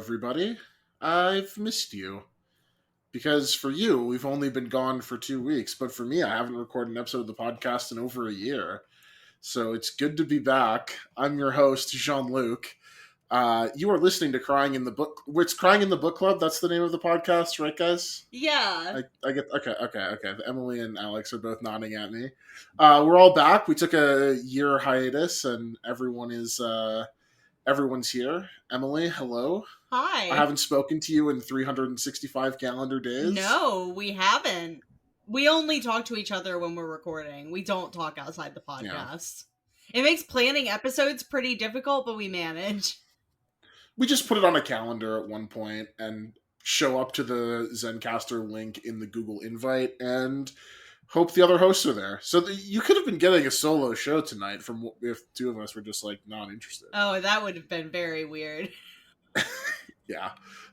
everybody. I've missed you. Because for you, we've only been gone for 2 weeks, but for me, I haven't recorded an episode of the podcast in over a year. So it's good to be back. I'm your host, Jean-Luc. You are listening to Crying in the Book. It's Crying in the Book Club. That's the name of the podcast, right, guys? Yeah. I get. Okay. Emily and Alex are both nodding at me. We're all back. We took a year hiatus, and everyone's here. Emily, hello. Hi. I haven't spoken to you in 365 calendar days. No, we haven't. We only talk to each other when we're recording. We don't talk outside the podcast. Yeah. It makes planning episodes pretty difficult, but we manage. We just put it on a calendar at one point and show up to the Zencastr link in the Google invite and hope the other hosts are there. So you could have been getting a solo show tonight from if two of us were just like not interested. Oh, that would have been very weird. Yeah.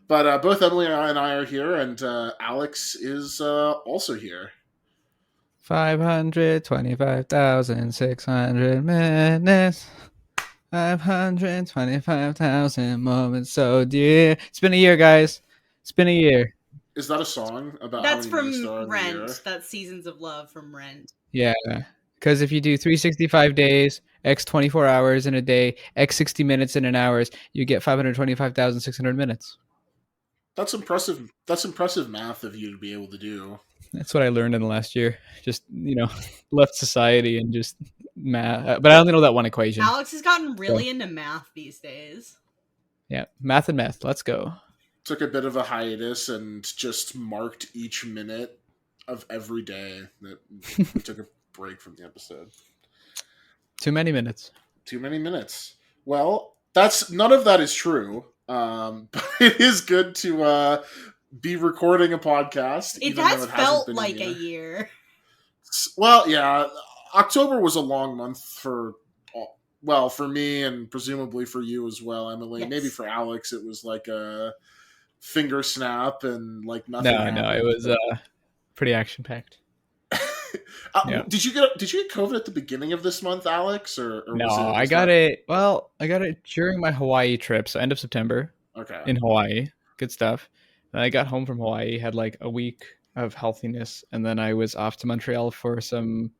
But both Emily and I are here, and Alex is also here. 525,600 minutes. 525,000 moments so dear. It's been a year, guys. It's been a year. Is that a song about? That's how many from Rent. That's Seasons of Love from Rent. Yeah, because if you do 365 days, x 24 hours in a day, x 60 minutes in an hour, you get 525,600 minutes. That's impressive. That's impressive math of you to be able to do. That's what I learned in the last year. Just, left society and just math. But I only know that one equation. Alex has gotten really into math these days. Yeah, math and meth. Let's go. Took a bit of a hiatus and just marked each minute of every day that we took a break from the episode. Too many minutes. Too many minutes. Well, none of that is true. But it is good to be recording a podcast. It has felt like a year. Well, yeah. October was a long month for me and presumably for you as well, Emily. Yes. Maybe for Alex it was like a finger snap and like nothing. No, it was pretty action packed. Yeah. Did you get COVID at the beginning of this month, Alex? Or no, I got it during my Hawaii trip, so end of September. Okay. In Hawaii. Good stuff. And I got home from Hawaii, had like a week of healthiness, and then I was off to Montreal for an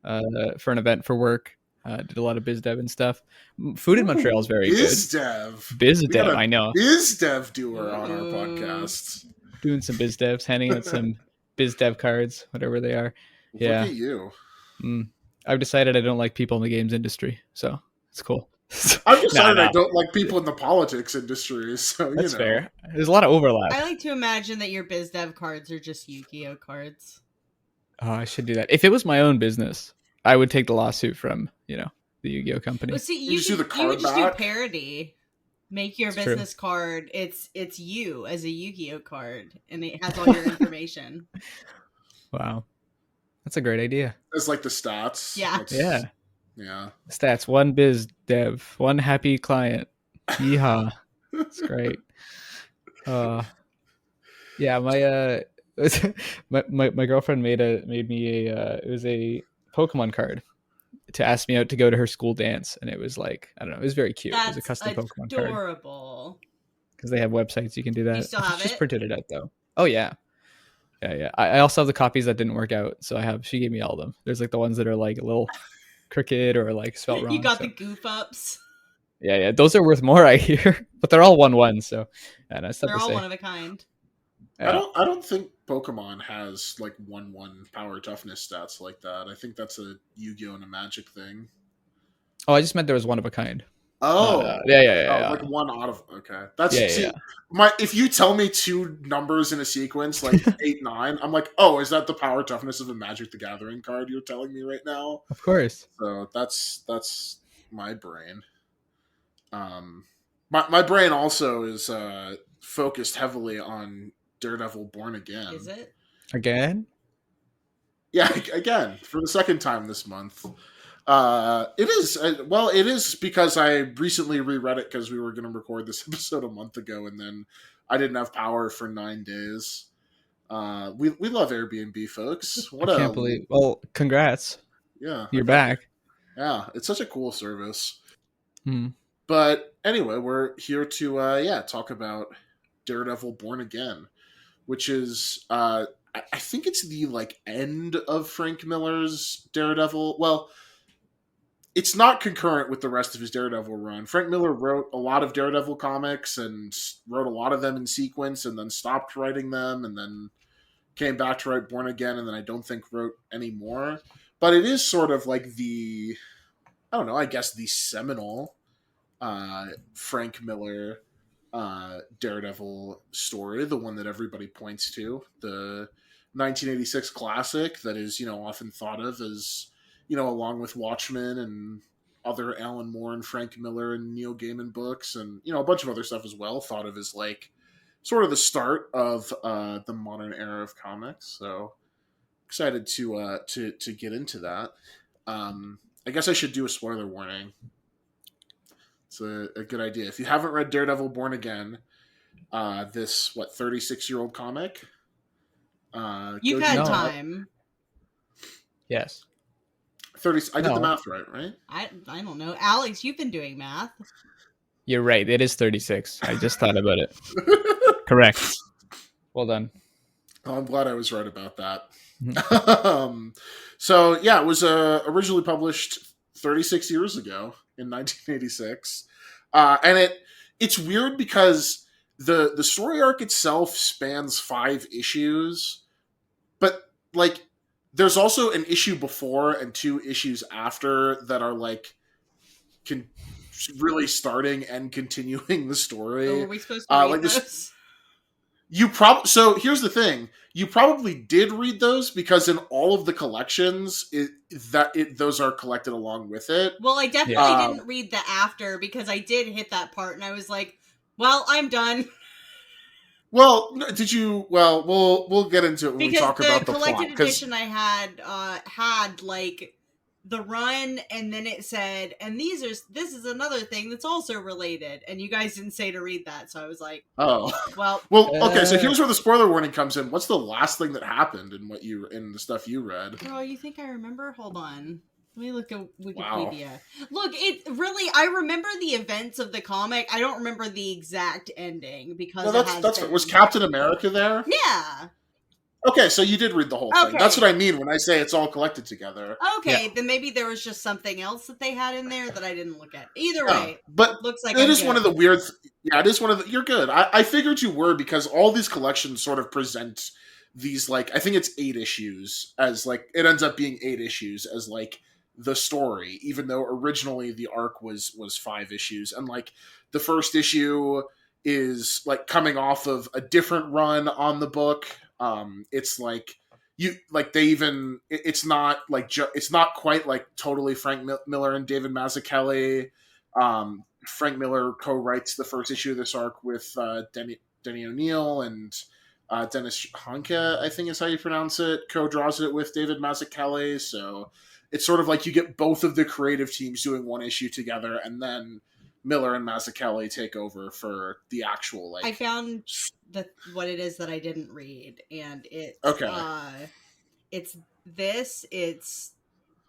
event for work. Did a lot of biz dev and stuff. Food in Montreal is very biz good. Biz dev, I know. Biz dev doer on our podcast. Doing some biz devs, handing out some biz dev cards, whatever they are. Yeah. Look at you. I've decided I don't like people in the games industry, so it's cool. I've decided I don't like people in the politics industry, so that's fair. There's a lot of overlap. I like to imagine that your biz dev cards are just Yu-Gi-Oh cards. Oh, I should do that. If it was my own business, I would take the lawsuit from, the Yu-Gi-Oh company. Well, see, you would just do parody. Make your business card. It's you as a Yu-Gi-Oh card, and it has all your information. Wow. That's a great idea. It's like the stats. Yeah. Yeah. Stats, one biz dev, one happy client. Yeehaw. That's great. Yeah, my girlfriend made me it was a Pokemon card to ask me out to go to her school dance, and it was like, I don't know, it was very cute. It was a custom Pokemon card. Adorable. Because they have websites you can do that. You still have Just printed it out though. Oh yeah. Yeah. I also have the copies that didn't work out, so she gave me all of them. There's like the ones that are like a little crooked or like spelled wrong. You got the goof ups. Yeah. Those are worth more, I hear. But they're all 1/1, so they're all one of a kind. Yeah. I don't think Pokemon has like 1/1 power toughness stats like that. I think that's a Yu-Gi-Oh and a Magic thing. Oh, I just meant there was one of a kind. Oh, yeah. Like one out of That's yeah. If you tell me two numbers in a sequence, like 8, 9, I'm like, oh, is that the power toughness of a Magic the Gathering card you're telling me right now? Of course. So that's my brain. My brain also is focused heavily on Daredevil Born Again. Is it? Again? Yeah, again for the second time this month. It is. Well, it is because I recently reread it because we were going to record this episode a month ago, and then I didn't have power for 9 days. We love Airbnb, folks. I can't believe. Well, congrats. Yeah, you're back. Yeah, it's such a cool service. But anyway, we're here to talk about Daredevil Born Again, which is I think it's the like end of Frank Miller's Daredevil. Well, it's not concurrent with the rest of his Daredevil run. Frank Miller wrote a lot of Daredevil comics and wrote a lot of them in sequence, and then stopped writing them, and then came back to write Born Again, and then I don't think wrote any more. But it is sort of like the, I don't know, I guess the seminal Frank Miller Daredevil story, the one that everybody points to, the 1986 classic that is, often thought of as, along with Watchmen and other Alan Moore and Frank Miller and Neil Gaiman books and, a bunch of other stuff as well, thought of as like sort of the start of the modern era of comics. So excited to get into that. I guess I should do a spoiler warning. It's a good idea. If you haven't read Daredevil Born Again, this 36-year-old comic, you've had time. Yes. 30. I did the math right? I don't know, Alex. You've been doing math. You're right. It is 36. I just thought about it. Correct. Well done. Oh, I'm glad I was right about that. So yeah, it was originally published 36 years ago in 1986, and it's weird because the story arc itself spans 5 issues, but like there's also an issue before and 2 issues after that are like really starting and continuing the story. Oh, were we supposed to read those? So here's the thing: you probably did read those because in all of the collections, those are collected along with it. Well, I definitely didn't read the after because I did hit that part and I was like, "Well, I'm done." Well, did you? Well, we'll get into it when we talk about the plot. The collected edition I had like the run, and then it said, and this is another thing that's also related, and you guys didn't say to read that, so I was like, oh, well, okay. So here's where the spoiler warning comes in. What's the last thing that happened in the stuff you read? Oh, you think I remember? Hold on. Let me look at Wikipedia. Wow. Look, I remember the events of the comic. I don't remember the exact ending because was Captain America there? Yeah. Okay, so you did read the whole thing. That's what I mean when I say it's all collected together. Okay, then maybe there was just something else that they had in there that I didn't look at. Either way, but looks like it is one of the weird. It is one of the. You're good. I figured you were because all these collections sort of present these like I think it's 8 issues as like it ends up being 8 issues as like the story, even though originally the arc was 5 issues, and like the first issue is like coming off of a different run on the book. It's like it's not like it's not quite like totally Frank Miller and David Mazuchelli. Frank Miller co-writes the first issue of this arc with Denny O'Neil, and Dennis Hanke, I think is how you pronounce it, co-draws it with David Mazuchelli. So it's sort of like you get both of the creative teams doing one issue together, and then Miller and Mazuchelli take over for the actual like. I found what it is that I didn't read, and it's it's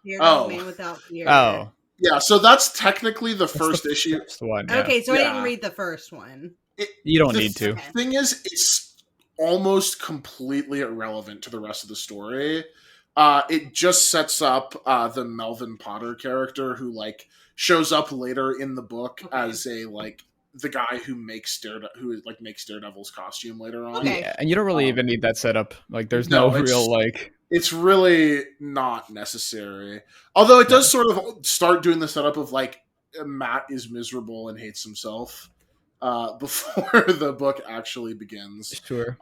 Man Without Fear. Oh, yeah. So that's technically the first issue. One, yeah. Okay, so I didn't read the first one. You don't need to. The thing is, it's almost completely irrelevant to the rest of the story. It just sets up the Melvin Potter character who like shows up later in the book as a like the guy who makes Daredevil's costume later on. Okay. Yeah, and you don't really even need that setup. Like there's no real like it's really not necessary. Although it does sort of start doing the setup of like Matt is miserable and hates himself before the book actually begins. Sure.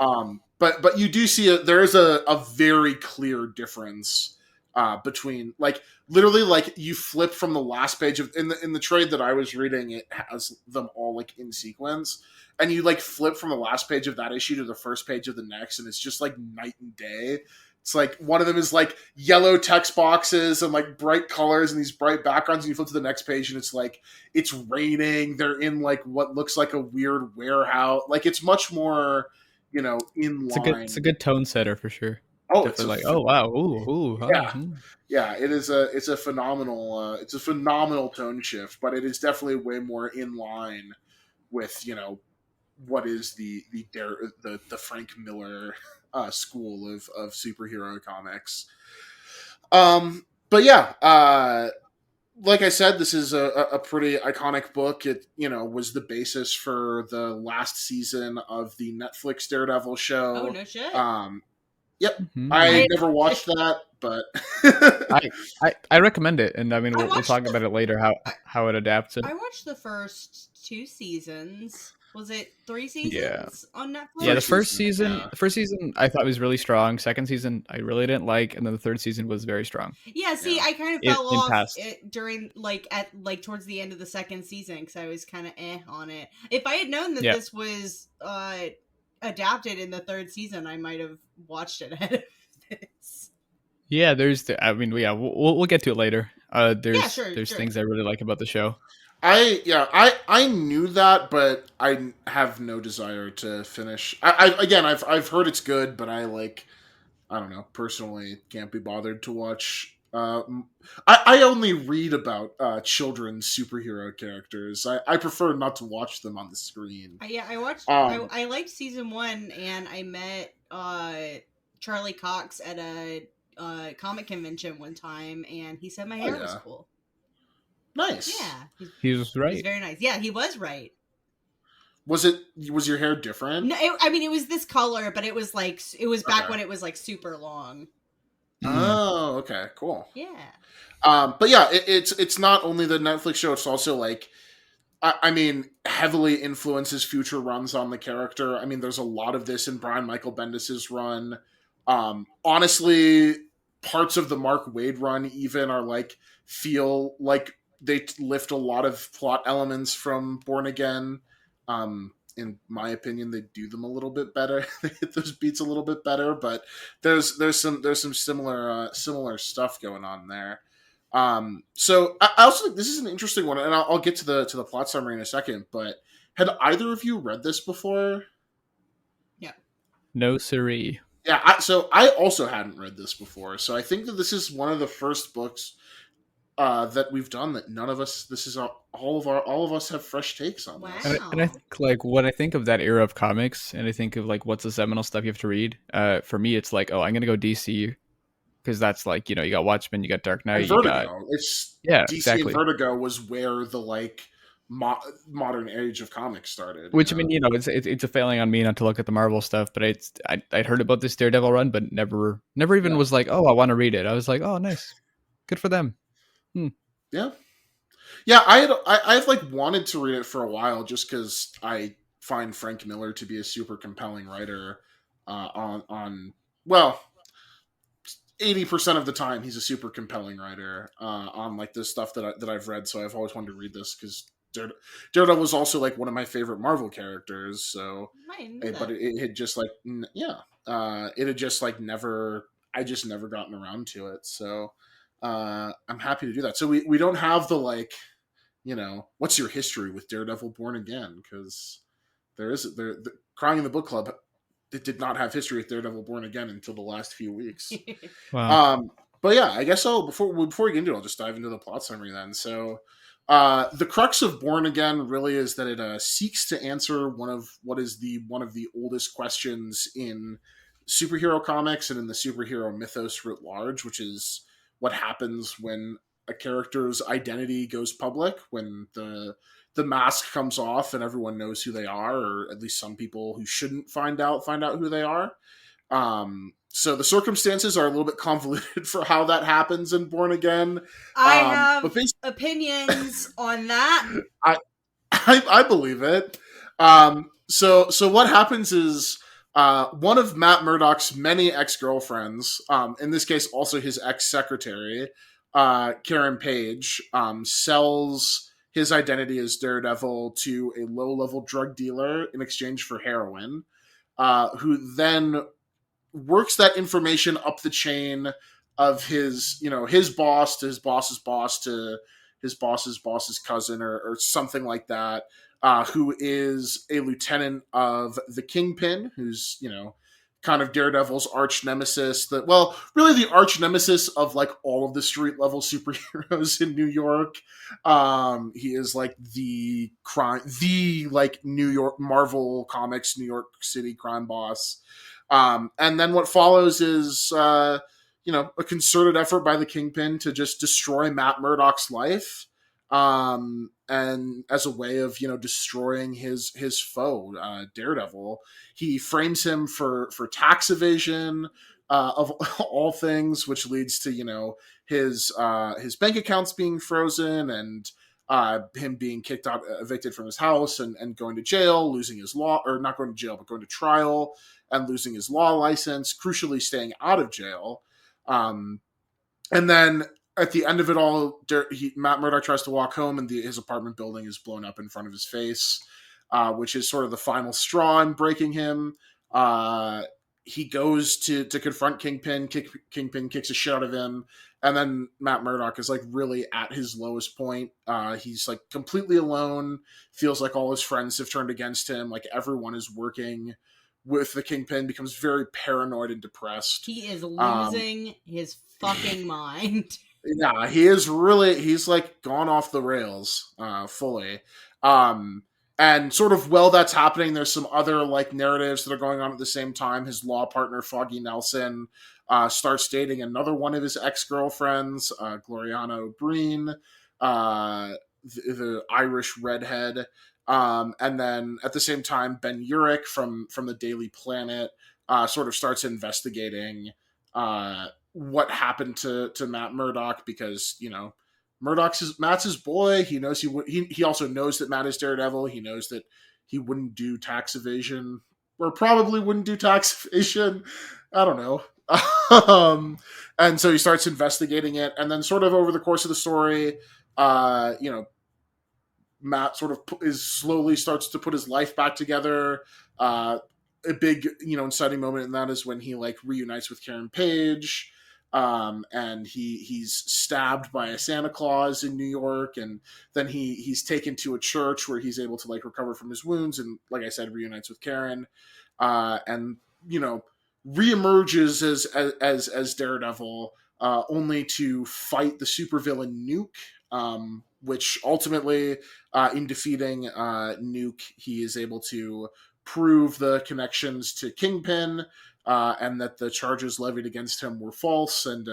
But you do see there is a very clear difference between like literally like you flip from the last page of in the trade that I was reading, it has them all like in sequence, and you like flip from the last page of that issue to the first page of the next, and it's just like night and day. It's like one of them is like yellow text boxes and like bright colors and these bright backgrounds, and you flip to the next page and it's like it's raining. They're in like what looks like a weird warehouse. Like it's much more, in line. It's a good tone setter for sure. Oh, definitely like, oh wow, yeah, yeah. It's a phenomenal tone shift, but it is definitely way more in line with what is the Frank Miller school of superhero comics. But yeah, like I said, this is a pretty iconic book. It was the basis for the last season of the Netflix Daredevil Oh, show. no shit. Yep, I I never watched that, but I recommend it, and I mean I we'll watched talk about it later how it adapts it. I watched the first 2 seasons. Was it 3 Yeah. seasons on Yeah, Netflix? the 3 first seasons. season, Yeah, the first season I thought was really strong. Second season I really didn't like, and then the third season was very strong. Yeah, see, yeah. I kind of It fell in off past. during towards the end of the second season because I was kind of on it. If I had known that Yeah. this was adapted in the third season, I might have watched it ahead of this. Yeah, I mean, yeah, we'll get to it later. Yeah, There's sure. things I really like about the show. I knew that, but I have no desire to finish. I've heard it's good, but I don't know, personally can't be bothered to watch. I only read about children's superhero characters. I prefer not to watch them on the screen. Yeah, I watched. Um, I liked season 1, and I met Charlie Cox at a comic convention one time, and he said my oh hair was yeah, cool. nice. Yeah, He was he's right. very nice. Yeah, he was right. Was your hair different? No, I mean it was this color, but it was back Okay. when it was like super long. Oh, okay, cool. Yeah. But yeah, it's not only the Netflix show; it's also I mean, heavily influences future runs on the character. I mean, there's a lot of this in Brian Michael Bendis's run. Honestly, parts of the Mark Waid run even are feel like they lift a lot of plot elements from Born Again. In my opinion, they do them a little bit better. They hit those beats a little bit better, but there's some similar stuff going on there. So I also think this is an interesting one, and I'll get to the plot summary in a second. But had either of you read this before? Yeah. No siree. Yeah, so I also hadn't read this before. So I think that this is one of the first books that we've done that none of us. This is all of us have fresh takes on this. And I think when I think of that era of comics, and I think of what's the seminal stuff you have to read. For me, it's oh, I'm gonna go DC because that's you got Watchmen, you got Dark Knight, And you got Vertigo. It's yeah, DC exactly. and Vertigo was where the modern age of comics started. Which I mean, it's a failing on me not to look at the Marvel stuff, but I'd heard about this Daredevil run, but never even was oh, I want to read it. I was oh, nice, good for them. Yeah. Yeah, I've wanted to read it for a while just because I find Frank Miller to be a super compelling writer. Well, 80% of the time he's a super compelling writer on the stuff that I've read. So I've always wanted to read this because Daredevil was also one of my favorite Marvel characters. So, but it had just it had just never. I just never gotten around to it. So I'm happy to do that. So we don't have the what's your history with Daredevil Born Again? Because the Crying in the Book Club, it did not have history with Daredevil Born Again until the last few weeks. Wow. But yeah, I guess before we get into it, I'll just dive into the plot summary then. So the crux of Born Again really is that it seeks to answer one of the oldest questions in superhero comics and in the superhero mythos writ large, which is what happens when a character's identity goes public, when the mask comes off and everyone knows who they are, or at least some people who shouldn't find out who they are. So the circumstances are a little bit convoluted for how that happens in Born Again. I have opinions on that. I believe it. So what happens is one of Matt Murdock's many ex-girlfriends, in this case also his ex-secretary, Karen Page, sells his identity as Daredevil to a low-level drug dealer in exchange for heroin, who then works that information up the chain of his boss to his boss's boss to his boss's cousin or something like that, who is a lieutenant of the Kingpin, who's kind of Daredevil's arch nemesis. That, well, really the arch nemesis of like all of the street level superheroes in New York. He is like the crime, the like New York Marvel Comics New York City crime boss. And then what follows is a concerted effort by the Kingpin to just destroy Matt Murdock's life, and as a way of destroying his foe, Daredevil. He frames him for tax evasion, of all things, which leads to his bank accounts being frozen, and him being kicked out, evicted from his house, and going to jail, losing his law, or not going to jail, but going to trial and losing his law license, crucially staying out of jail. And then at the end of it all, Matt Murdock tries to walk home, and his apartment building is blown up in front of his face, which is sort of the final straw in breaking him. He goes to confront Kingpin. Kingpin kicks a shit out of him, and then Matt Murdock is like really at his lowest point. He's like completely alone. Feels like all his friends have turned against him. Like everyone is working with the Kingpin. Becomes very paranoid and depressed. He is losing his fucking mind. Yeah, he's like gone off the rails fully. And sort of while that's happening, there's some other like narratives that are going on at the same time. His law partner, Foggy Nelson, starts dating another one of his ex-girlfriends, Gloriana O'Brien, the Irish redhead. And then at the same time, Ben Urich from the Daily Planet sort of starts investigating what happened to Matt Murdock, because Matt's his boy. He knows he also knows that Matt is Daredevil. He knows that he wouldn't do tax evasion, or probably wouldn't do tax evasion. I don't know. And so he starts investigating it, and then sort of over the course of the story, Matt sort of slowly starts to put his life back together. A big, inciting moment in that is when he like reunites with Karen Page. And he's stabbed by a Santa Claus in New York, and then he's taken to a church where he's able to like recover from his wounds, and like I said, reunites with Karen, and reemerges as Daredevil, only to fight the supervillain Nuke, which ultimately, in defeating Nuke, he is able to prove the connections to Kingpin. And that the charges levied against him were false. And,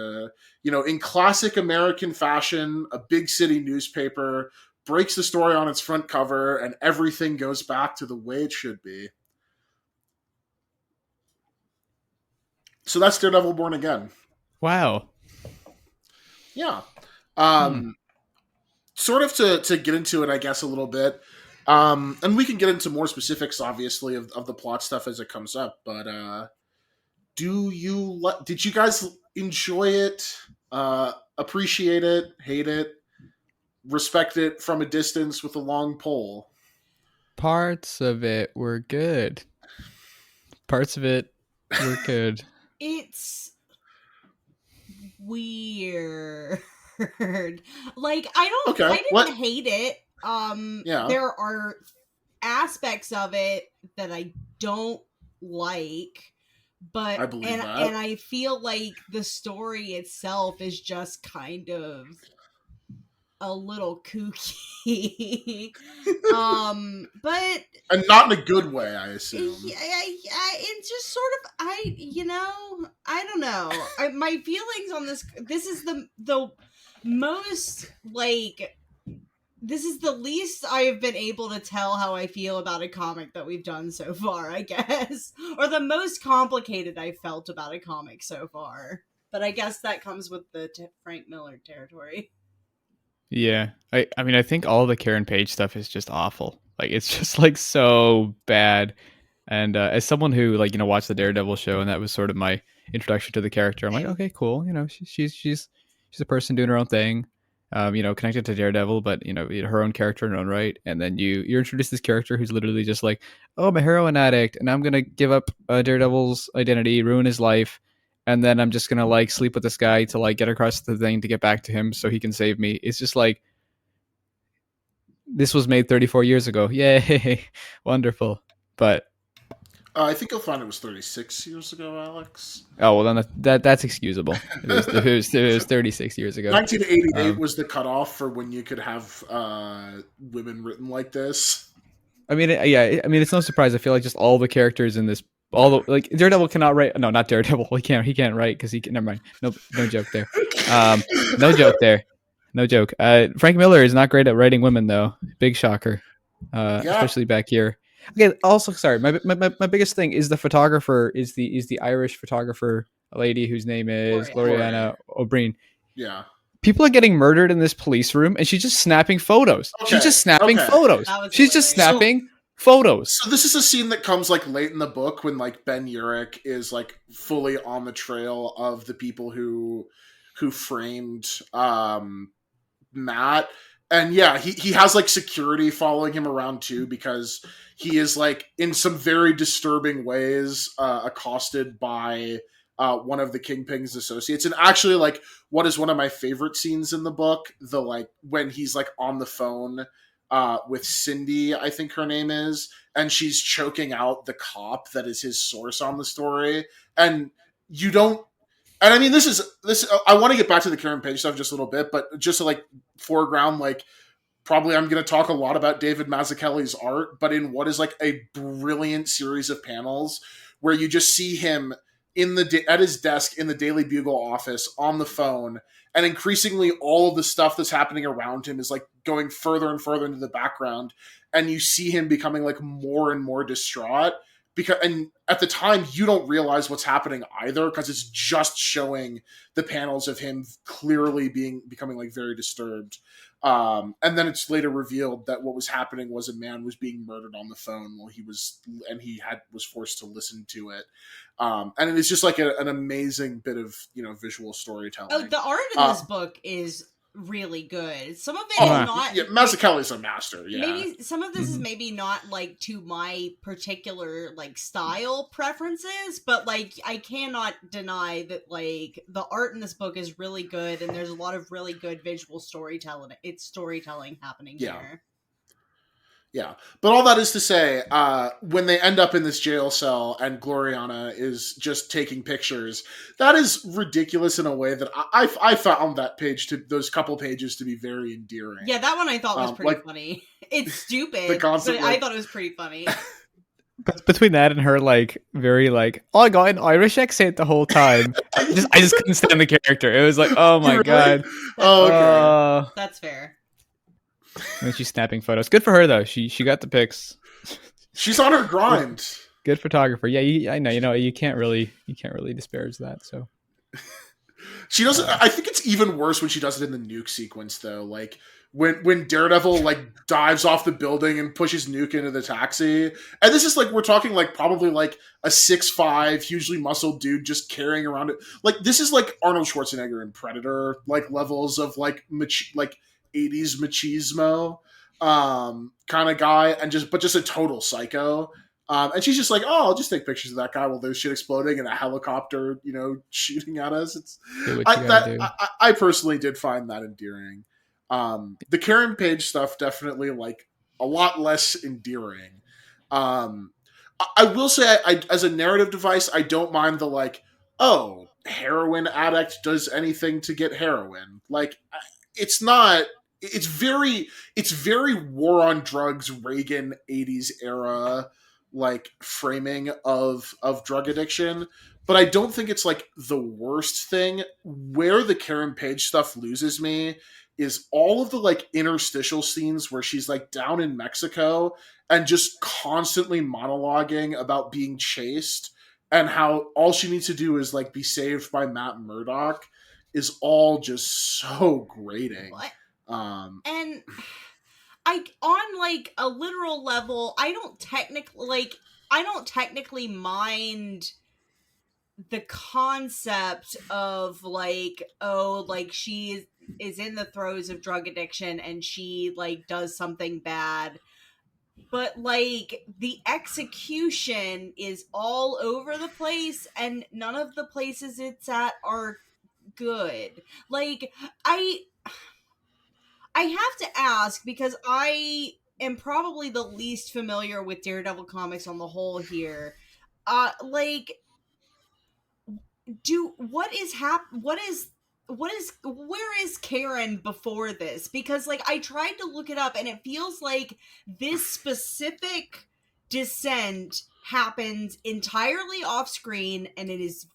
in classic American fashion, a big city newspaper breaks the story on its front cover, and everything goes back to the way it should be. So that's Daredevil Born Again. Wow. Yeah. Sort of to get into it, I guess, a little bit. And we can get into more specifics, obviously, of the plot stuff as it comes up. But, did you guys enjoy it, appreciate it, hate it, respect it from a distance with a long pole? Parts of it were good. Parts of it were good. It's weird. Like I didn't hate it. Yeah. There are aspects of it that I don't like. But I believe that. And I feel like the story itself is just kind of a little kooky. But and not in a good way, I assume. It's just sort of I don't know. My feelings on this is the most like. This is the least I have been able to tell how I feel about a comic that we've done so far, I guess. Or the most complicated I've felt about a comic so far. But I guess that comes with the Frank Miller territory. Yeah. I mean, I think all the Karen Page stuff is just awful. Like, it's just, like, so bad. And as someone who, like, watched the Daredevil show, and that was sort of my introduction to the character, I'm like, okay, cool. She's a person doing her own thing. Connected to Daredevil, but her own character in her own right. And then you're introduced to this character who's literally just like, oh, I'm a heroin addict, and I'm gonna give up Daredevil's identity, ruin his life, and then I'm just gonna like sleep with this guy to like get across the thing to get back to him so he can save me. It's just like, this was made 34 years ago. Yay, wonderful. But I think you'll find it was 36 years ago, Alex. Oh well, then that's excusable. It was 36 years ago. 1988 was the cutoff for when you could have women written like this. I mean, yeah. I mean, it's no surprise. I feel like just all the characters in this, all the like Daredevil cannot write. No, not Daredevil. He can't. He can't write because he can. Never mind. No joke there. No joke there. No joke. Frank Miller is not great at writing women though. Big shocker. Especially back here. Okay. Also, sorry. My biggest thing is the photographer is the Irish photographer lady whose name is Gloriana O'Brien. Yeah. People are getting murdered in this police room, and she's just snapping photos. Okay, She's just snapping photos. She's just snapping photos. So this is a scene that comes like late in the book when like Ben Urich is like fully on the trail of the people who framed Matt. And yeah, he has like security following him around too, because he is like in some very disturbing ways accosted by one of the Kingpin's associates. And actually, like, what is one of my favorite scenes in the book, the like when he's like on the phone with Cindy, I think her name is, and she's choking out the cop that is his source on the story. And you don't, and I mean, this. I want to get back to the Karen Page stuff just a little bit, but just to like foreground, like probably I'm going to talk a lot about David Mazuchelli's art, but in what is like a brilliant series of panels where you just see him at his desk in the Daily Bugle office on the phone, and increasingly all of the stuff that's happening around him is like going further and further into the background, and you see him becoming like more and more distraught, because and at the time you don't realize what's happening either, because it's just showing the panels of him clearly becoming like very disturbed. And then it's later revealed that what was happening was a man was being murdered on the phone while he was forced to listen to it. And it is just like an amazing bit of, visual storytelling. Oh, the art in this book is really good. Some of it is not. Yeah, Mazzucchelli's a master. Yeah, maybe some of this is maybe not like to my particular like style preferences, but like I cannot deny that like the art in this book is really good, and there's a lot of really good visual storytelling. It's storytelling happening here. Yeah, but all that is to say, when they end up in this jail cell and Gloriana is just taking pictures, that is ridiculous in a way that I found those couple pages to be very endearing. Yeah, that one I thought was pretty funny. It's stupid, but I thought it was pretty funny. Between that and her like very like, oh, I got an Irish accent the whole time. I just couldn't stand the character. It was like, oh my god. Oh, okay. That's fair. And she's snapping photos. Good for her though. She got the pics. She's on her grind. Good photographer. Yeah, I know. You can't really disparage that. So she doesn't. I think it's even worse when she does it in the nuke sequence though. Like when Daredevil like dives off the building and pushes Nuke into the taxi, and this is like we're talking like probably like a 6'5", hugely muscled dude just carrying around it. Like this is like Arnold Schwarzenegger in Predator like levels of like 80s machismo kind of guy, and just a total psycho. And she's just like, oh, I'll just take pictures of that guy while there's shit exploding and a helicopter, shooting at us. I personally did find that endearing. The Karen Page stuff definitely like a lot less endearing. I will say, as a narrative device, I don't mind the like, oh, heroin addict does anything to get heroin. Like, it's not. It's very war on drugs, Reagan 80s era like framing of drug addiction, but I don't think it's like the worst thing. Where the Karen Page stuff loses me is all of the like interstitial scenes where she's like down in Mexico and just constantly monologuing about being chased and how all she needs to do is like be saved by Matt Murdock is all just so grating. What? And on like a literal level, I don't technically mind the concept of like, oh, like she is in the throes of drug addiction and she like does something bad, but like the execution is all over the place and none of the places it's at are good. Like I have to ask, because I am probably the least familiar with Daredevil comics on the whole here. like, where is Karen before this? Because, like, I tried to look it up, and it feels like this specific descent happens entirely off screen, and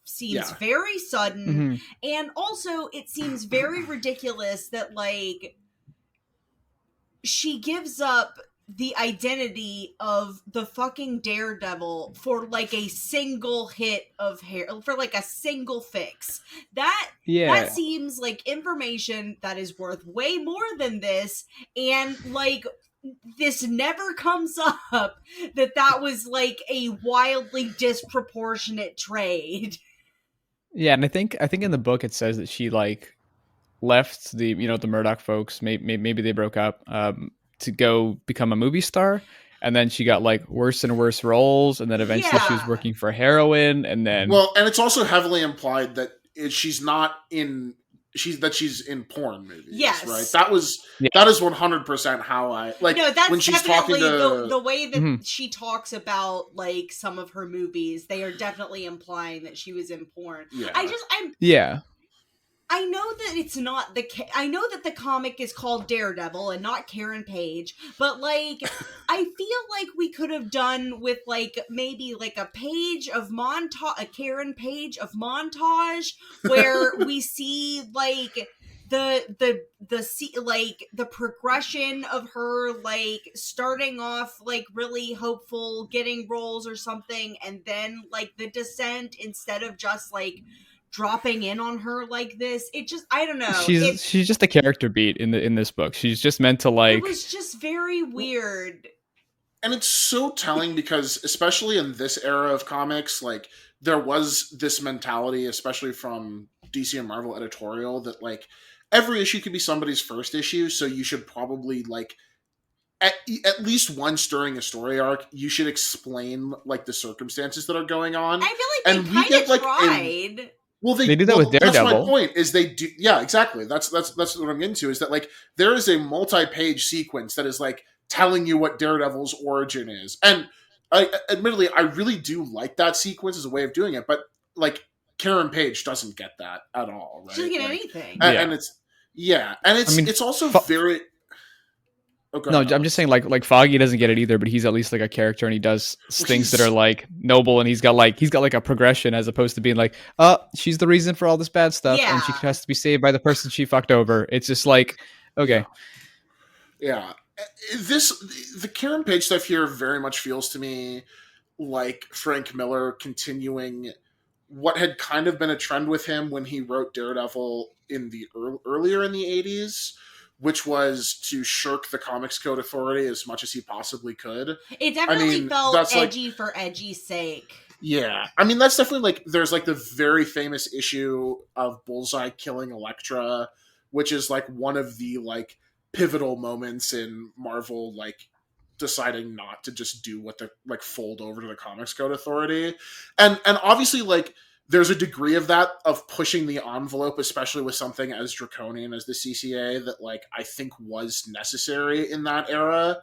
seems very sudden, and also it seems very ridiculous that, like, she gives up the identity of the fucking Daredevil for, like, a single hit of hair, for, like, a single fix. That seems like information that is worth way more than this, and, like, this never comes up that was, like, a wildly disproportionate trade. Yeah, and I think in the book it says that she, like, left the the Murdoch folks. Maybe they broke up to go become a movie star, and then she got, like, worse and worse roles, and then eventually she was working for heroin, and then and it's also heavily implied that she's in porn movies. Yes, right. That is 100% how I like. No, that's when she's talking to the way that she talks about, like, some of her movies. They are definitely implying that she was in porn. Yeah. I know that it's not I know that the comic is called Daredevil and not Karen Page, but, like, I feel like we could have done with, like, maybe, like, a Karen Page of montage where we see, like, the progression of her, like, starting off, like, really hopeful, getting roles or something, and then, like, the descent, instead of just, like, dropping in on her like this. It just, I don't know. She's just a character beat in this book. She's just meant to, like, it was just very weird. And it's so telling because, especially in this era of comics, like, there was this mentality, especially from DC and Marvel editorial, that, like, every issue could be somebody's first issue, so you should probably, like, at least once during a story arc, you should explain, like, the circumstances that are going on. I feel like they kind of tried. Well, they do that with Daredevil. That's my point. Is they do? Yeah, exactly. That's what I'm into. Is that, like, there is a multi-page sequence that is, like, telling you what Daredevil's origin is, and admittedly, I really do like that sequence as a way of doing it. But, like, Karen Page doesn't get that at all. Right? She doesn't get anything. And it's also very. No, I'm just saying, like Foggy doesn't get it either, but he's at least, like, a character, and he does things that are, like, noble, and he's got like a progression, as opposed to being like, she's the reason for all this bad stuff, and she has to be saved by the person she fucked over. It's just like, okay. Yeah. The Karen Page stuff here very much feels to me like Frank Miller continuing what had kind of been a trend with him when he wrote Daredevil in the earlier in the 80s, which was to shirk the Comics Code Authority as much as he possibly could. It definitely felt edgy, like, for edgy's sake. Yeah. I mean, that's definitely, like, there's, like, the very famous issue of Bullseye killing Elektra, which is, like, one of the, like, pivotal moments in Marvel, like, deciding not to just do what the, like, fold over to the Comics Code Authority. And obviously, like, there's a degree of that, of pushing the envelope, especially with something as draconian as the CCA, that, like, I think was necessary in that era,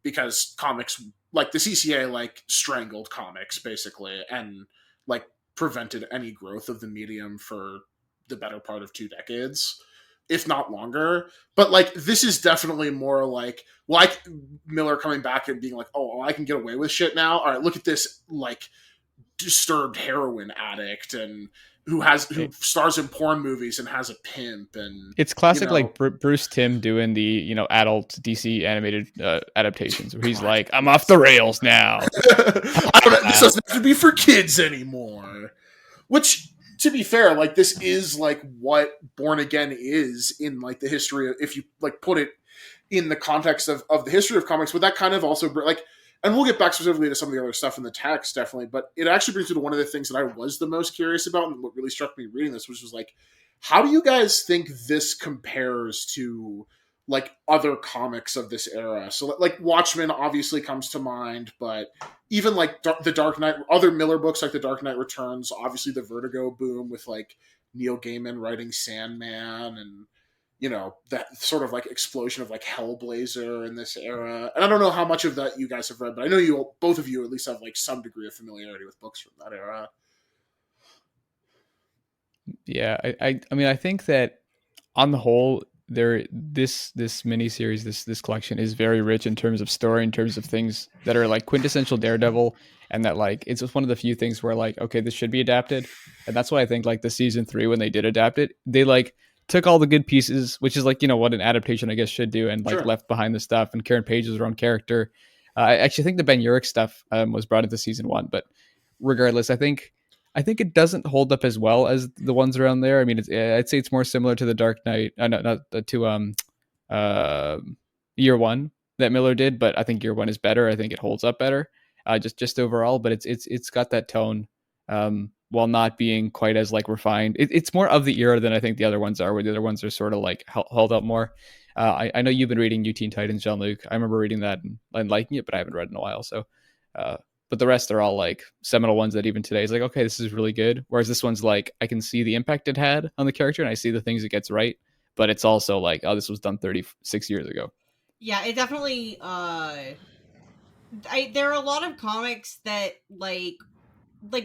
because comics, like, the CCA, like, strangled comics, basically, and, like, prevented any growth of the medium for the better part of 2 decades, if not longer. But, like, this is definitely more like Miller coming back and being like, oh, I can get away with shit now. All right, look at this, like, disturbed heroin addict and who stars in porn movies and has a pimp. And it's classic, like, Bruce Timm doing the adult DC animated adaptations where he's like, I'm off the rails now. This doesn't have to be for kids anymore. Which, to be fair, like, this is, like, what Born Again is in, like, the history of, if you, like, put it in the context of the history of comics. But that kind of also, like, and we'll get back specifically to some of the other stuff in the text, definitely, but it actually brings me to one of the things that I was the most curious about, and what really struck me reading this, which was, like, how do you guys think this compares to, like, other comics of this era? So, like, Watchmen obviously comes to mind, but even, like, the Dark Knight, other Miller books like The Dark Knight Returns, obviously the Vertigo boom with, like, Neil Gaiman writing Sandman, and, that sort of like explosion of like Hellblazer in this era. And I don't know how much of that you guys have read, but I know both of you at least have like some degree of familiarity with books from that era. Yeah, I mean, I think that on the whole, this miniseries, this collection is very rich in terms of story, in terms of things that are like quintessential Daredevil, and that like it's just one of the few things where like, okay, this should be adapted, and that's why I think like the season 3 when they did adapt it, they like took all the good pieces, which is like what an adaptation I guess should do, and like Sure. left behind the stuff. And Karen Page is her own character. I actually think the Ben Urich stuff was brought into season 1, but regardless, I think it doesn't hold up as well as the ones around there. I mean, I'd say it's more similar to the Dark Knight, not to uh, Year One that Miller did, but I think Year One is better. I think it holds up better, just overall. But it's got that tone, while not being quite as like refined. It's more of the era than I think the other ones are, where the other ones are sort of like held up more. I know you've been reading New Teen Titans, Jean-Luc. I remember reading that and liking it, but I haven't read it in a while. So, but the rest are all like seminal ones that even today is like, okay, this is really good. Whereas this one's like, I can see the impact it had on the character and I see the things it gets right, but it's also like, oh, this was done 36 years ago. Yeah, it definitely there are a lot of comics that like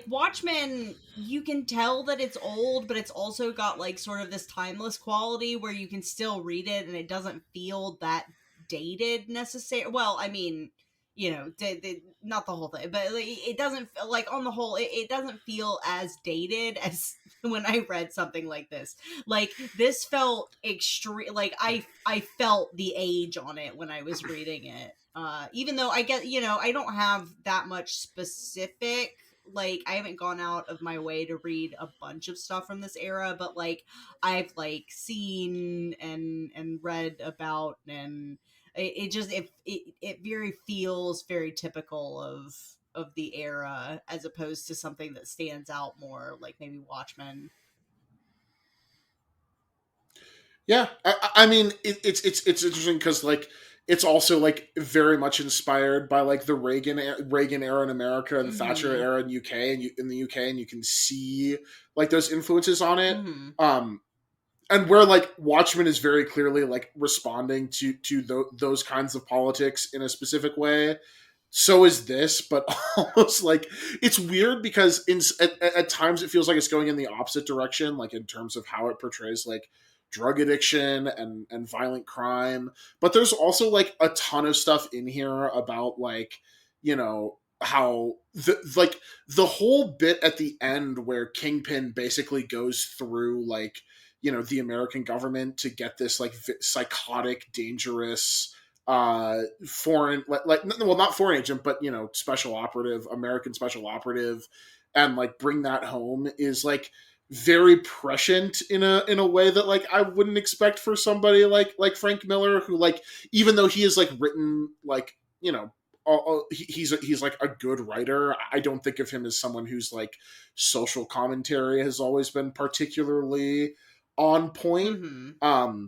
Watchmen, you can tell that it's old, but it's also got like sort of this timeless quality where you can still read it and it doesn't feel that dated necessarily. Well, I mean, not the whole thing, but like, it doesn't like on the whole, it doesn't feel as dated as when I read something like this. Like this felt extreme. Like I felt the age on it when I was reading it. Even though I get, I don't have that much specific, like I haven't gone out of my way to read a bunch of stuff from this era, but like I've like seen and read about, and it just it very feels very typical of the era as opposed to something that stands out more, like maybe Watchmen. Yeah, I mean, it's interesting because like it's also like very much inspired by like the Reagan era in America and the Thatcher Mm-hmm. era in UK and in the UK, and you can see like those influences on it. Mm-hmm. And where like Watchmen is very clearly like responding to those kinds of politics in a specific way. So is this, but almost like it's weird because at times it feels like it's going in the opposite direction, like in terms of how it portrays like drug addiction and violent crime. But there's also like a ton of stuff in here about like, how the whole bit at the end where Kingpin basically goes through like, the American government to get this like psychotic, dangerous foreign well, not foreign agent, but special operative, American special operative, and like bring that home is like very prescient in a way that like I wouldn't expect for somebody like Frank Miller, who like, even though he is like written like, he's like a good writer, I don't think of him as someone who's like social commentary has always been particularly on point. Mm-hmm.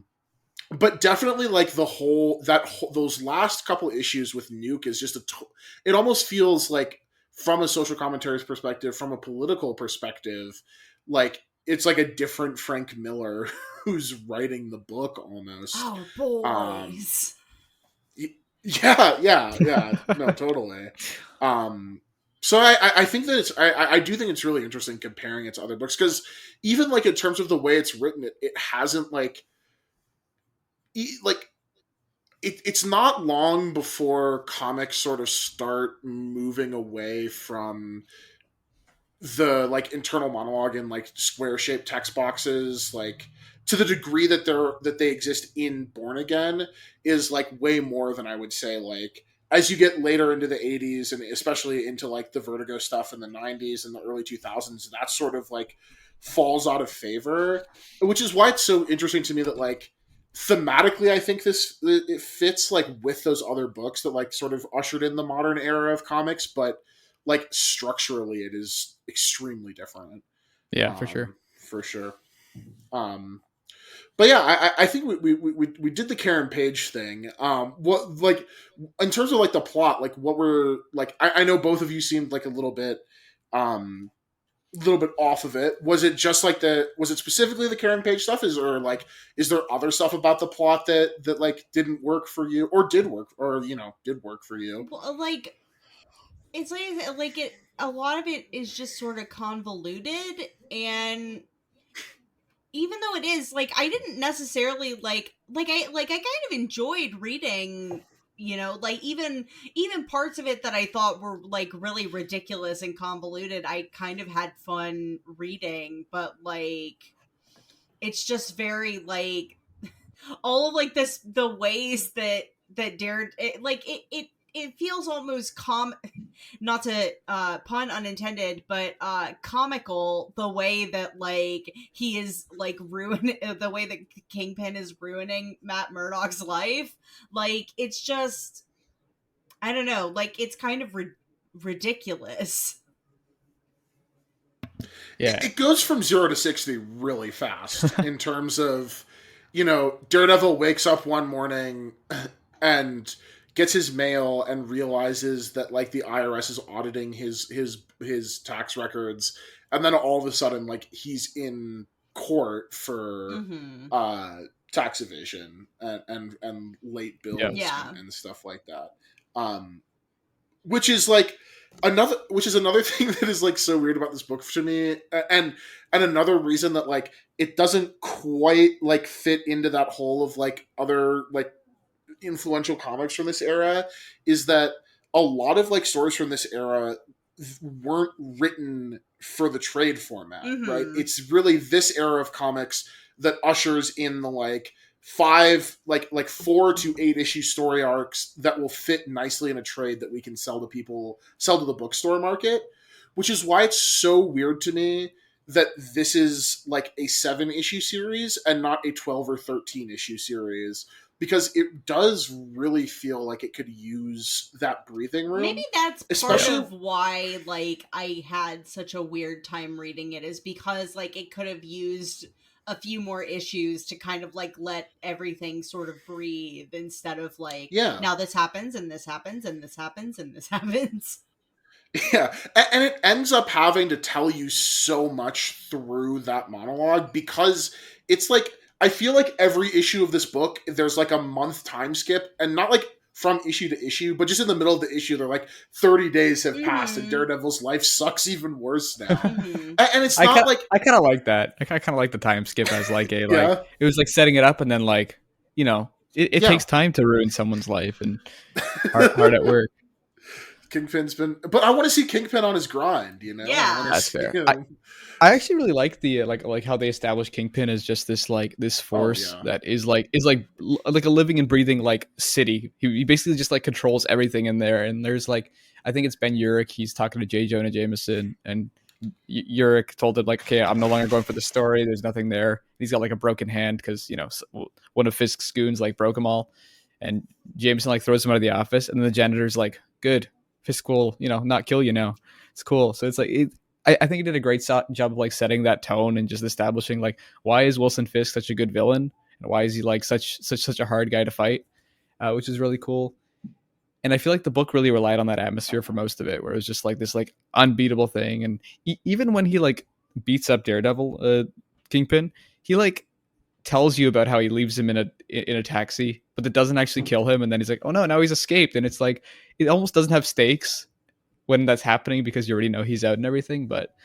But definitely like those last couple issues with Nuke is just it almost feels like, from a social commentary's perspective, from a political perspective, like it's like a different Frank Miller who's writing the book almost. Oh boys. Yeah, no, totally. So I think that I do think it's really interesting comparing it to other books, because even like in terms of the way it's written, it hasn't like it's not long before comics sort of start moving away from the like internal monologue and like square shaped text boxes, like to the degree that they exist in Born Again, is like way more than I would say like as you get later into the 80s and especially into like the Vertigo stuff in the 90s and the early 2000s, that sort of like falls out of favor, which is why it's so interesting to me that like thematically I think it fits like with those other books that like sort of ushered in the modern era of comics, but like structurally it is extremely different. Yeah, for sure. For sure. But yeah, I think we did the Karen Page thing. What like in terms of like the plot, like what were like I know both of you seemed like a little bit little bit off of it. Was it just like was it specifically the Karen Page stuff? Is there other stuff about the plot that like didn't work for you, or did work, or did work for you? Well, like it's like it. A lot of it is just sort of convoluted, and even though it is like, I didn't necessarily I kind of enjoyed reading, like even parts of it that I thought were like really ridiculous and convoluted, I kind of had fun reading. But like, it's just very like all of like the ways that Dared it feels almost not to pun unintended, but comical, the way that like he is like the way that Kingpin is ruining Matt Murdock's life. Like, it's just, I don't know, like it's kind of ridiculous. Yeah. It goes from 0 to 60 really fast in terms of, Daredevil wakes up one morning and gets his mail and realizes that like the IRS is auditing his tax records, and then all of a sudden like he's in court for tax evasion and late bills and stuff like that. Which is another thing that is like so weird about this book to me, and another reason that like it doesn't quite like fit into that whole of like other like influential comics from this era, is that a lot of like stories from this era weren't written for the trade format, right? It's really this era of comics that ushers in the like 4 to 8 issue story arcs that will fit nicely in a trade that we can sell to the bookstore market, which is why it's so weird to me that this is like a 7 issue series and not a 12 or 13 issue series, because it does really feel like it could use that breathing room. Maybe that's part of why like I had such a weird time reading it, is because like it could have used a few more issues to kind of like let everything sort of breathe, instead of like, now this happens and this happens and this happens and this happens. Yeah, and it ends up having to tell you so much through that monologue, because it's like, I feel like every issue of this book, there's like a month time skip, and not like from issue to issue, but just in the middle of the issue, they're like 30 days have passed and Daredevil's life sucks even worse now. And it's not I kind of like that. I kind of like the time skip as like a like it was like setting it up, and then like it takes time to ruin someone's life, and hard at work. Kingpin's been, but I want to see Kingpin on his grind, Yeah, that's fair. I actually really like the like how they establish Kingpin as just this force that is like a living and breathing like city. He basically just like controls everything in there. And there's like, I think it's Ben Urich. He's talking to J. Jonah Jameson, and Urich told him like, okay, I'm no longer going for the story. There's nothing there. He's got like a broken hand because one of Fisk's goons like broke him all, and Jameson like throws him out of the office, and then the janitor's like, good, Fisk will not kill you now. It's cool. So it's like I think he did a great job of like setting that tone and just establishing like, why is Wilson Fisk such a good villain, and why is he like such a hard guy to fight, which is really cool. And I feel like the book really relied on that atmosphere for most of it, where it was just like this like unbeatable thing. And even when he like beats up Daredevil, Kingpin, he like tells you about how he leaves him in a taxi, but that doesn't actually kill him. And then he's like, oh no, now he's escaped. And it's like, it almost doesn't have stakes when that's happening, because you already know he's out and everything. But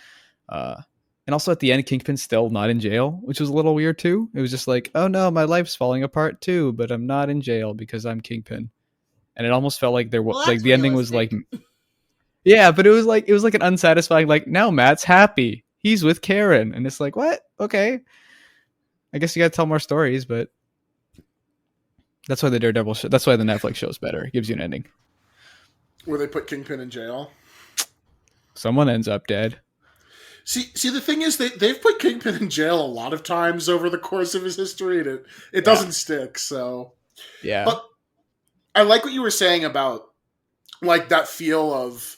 and also at the end, Kingpin's still not in jail, which was a little weird too. It was just like, oh no, my life's falling apart too, but I'm not in jail because I'm Kingpin. And it almost felt like there was like the ending was like, yeah, but it was like an unsatisfying, like, now Matt's happy, he's with Karen, and it's like, what? Okay, I guess you gotta tell more stories. But that's why the Daredevil show, that's why the Netflix show's better. It gives you an ending where they put Kingpin in jail. Someone ends up dead. See, the thing is, they've put Kingpin in jail a lot of times over the course of his history, and it doesn't stick. So yeah, but I like what you were saying about like that feel of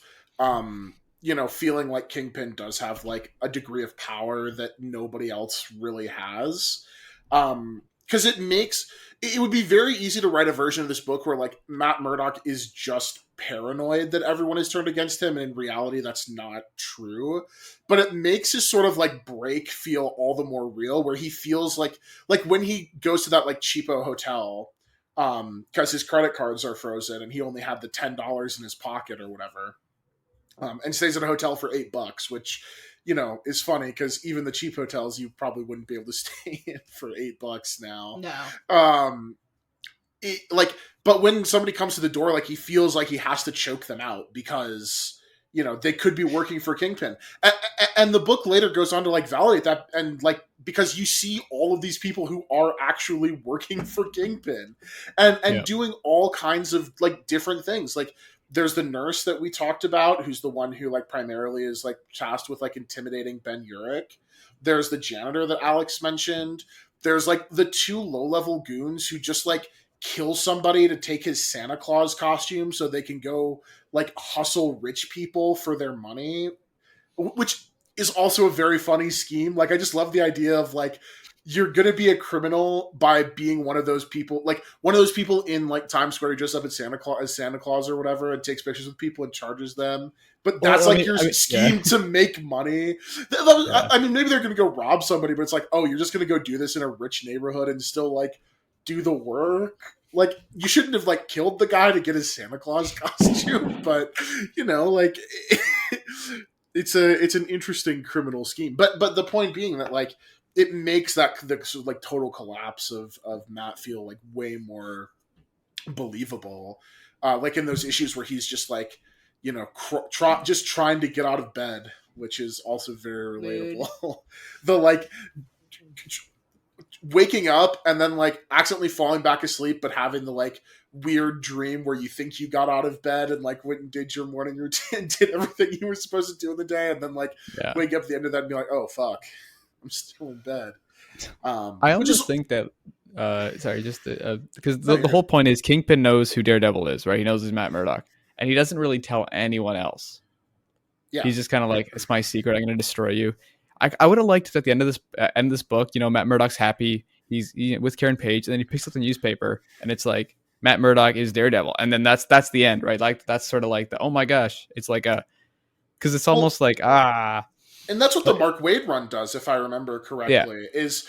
feeling like Kingpin does have like a degree of power that nobody else really has, because it would be very easy to write a version of this book where like Matt Murdock is just paranoid that everyone is turned against him, and in reality that's not true. But it makes his sort of like break feel all the more real, where he feels like when he goes to that like cheapo hotel, because his credit cards are frozen and he only had the $10 in his pocket or whatever, and stays at a hotel for $8, which, you know, is funny because even the cheap hotels you probably wouldn't be able to stay in for $8 now. No. But when somebody comes to the door, like he feels like he has to choke them out because, you know, they could be working for Kingpin. And the book later goes on to like validate that, and like because you see all of these people who are actually working for Kingpin and doing all kinds of like different things. Like there's the nurse that we talked about, who's the one who like primarily is like tasked with like intimidating Ben Urich. There's the janitor that Alex mentioned. There's like the 2 low-level goons who just like kill somebody to take his Santa Claus costume so they can go like hustle rich people for their money, which is also a very funny scheme. Like I just love the idea of like you're gonna be a criminal by being one of those people, like one of those people in like Times Square who dress up as Santa Claus or whatever, and takes pictures with people and charges them. But that's your scheme to make money. I mean, maybe they're gonna go rob somebody, but it's like, oh, you're just gonna go do this in a rich neighborhood and still like do the work. Like you shouldn't have like killed the guy to get his Santa Claus costume, but you know, like it's an interesting criminal scheme. But the point being that like it makes that the sort of like total collapse of Matt feel like way more believable. Like in those issues where he's just like, you know, just trying to get out of bed, which is also very relatable. The like waking up and then like accidentally falling back asleep, but having the like weird dream where you think you got out of bed and like went and did your morning routine, did everything you were supposed to do in the day, and then like wake up at the end of that and be like, oh fuck, I'm still in bed. I almost think that because the whole point is Kingpin knows who Daredevil is, right? He knows he's Matt Murdock, and he doesn't really tell anyone else. He's just kind of like, it's my secret, I'm going to destroy you. I would have liked it at the end of this book, you know, Matt Murdock's happy, he's with Karen Page, and then he picks up the newspaper and it's like Matt Murdock is Daredevil, and then that's the end, right? Like that's sort of like the, oh my gosh, it's like a, because it's almost like and that's what the Mark Waid run does, if I remember correctly. Is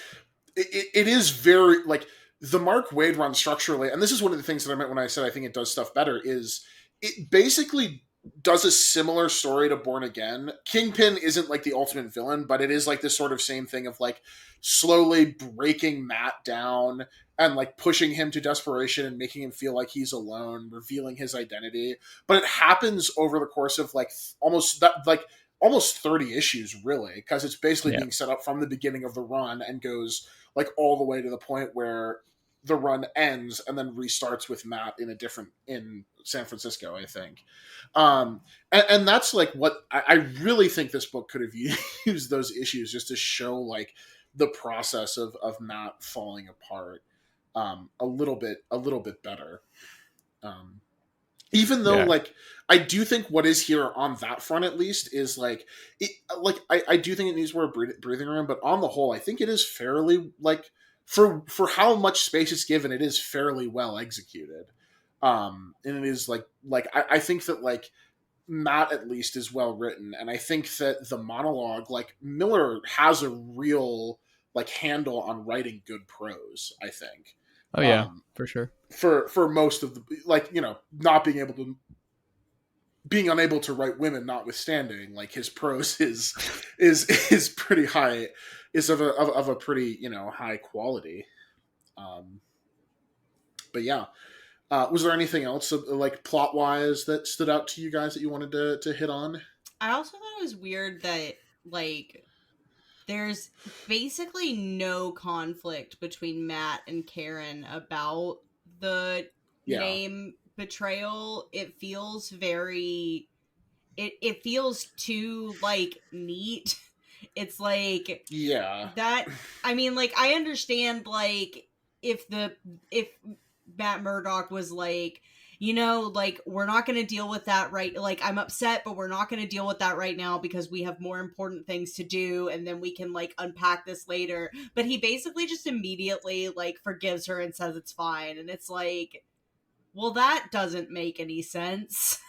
it is very like the Mark Waid run structurally, and this is one of the things that I meant when I said I think it does stuff better, is it basically does a similar story to Born Again. Kingpin isn't like the ultimate villain, but it is like this sort of same thing of like slowly breaking Matt down and like pushing him to desperation and making him feel like he's alone, revealing his identity. But it happens over the course of like almost 30 issues, really, because it's basically being set up from the beginning of the run and goes like all the way to the point where the run ends and then restarts with Matt in San Francisco, I think. And that's like what I really think this book could have used those issues just to show like the process of Matt falling apart a little bit better. Even though like I do think what is here on that front at least is like I do think it needs more breathing room, but on the whole I think it is fairly like for how much space it's given, it is fairly well executed. And it is like I think that like Matt at least is well written, and I think that the monologue, like Miller has a real like handle on writing good prose, I think. Oh yeah, for sure. For most of the, like, you know, not being unable to write women notwithstanding, like his prose is pretty high, is of a pretty, you know, high quality. But yeah, was there anything else like plot wise that stood out to you guys that you wanted to hit on? I also thought it was weird that like there's basically no conflict between Matt and Karen about the name betrayal. It feels very it feels too like neat. It's like that, I mean, like I understand like if Matt Murdock was like, like, we're not going to deal with that right. Like, I'm upset, but we're not going to deal with that right now because we have more important things to do. And then we can, like, unpack this later. But he basically just immediately, like, forgives her and says it's fine. And it's like, well, that doesn't make any sense.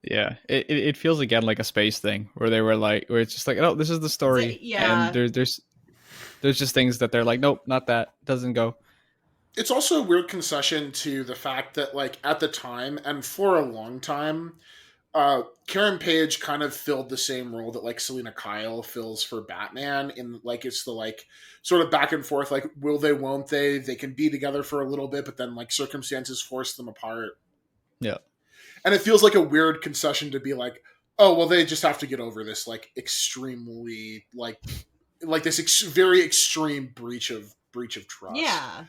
Yeah, it feels again like a space thing where they were like, where it's just like, oh, this is the story, yeah. and there's just things that they're like, nope, not that, doesn't go. It's also a weird concession to the fact that, like, at the time and for a long time, Karen Page kind of filled the same role that, like, Selena Kyle fills for Batman. In, like, it's the, like, sort of back and forth, like, will they, won't they? They can be together for a little bit, but then, like, circumstances force them apart. Yeah. And it feels like a weird concession to be like, oh, well, they just have to get over this, like, extremely, like this very extreme breach of trust. Yeah.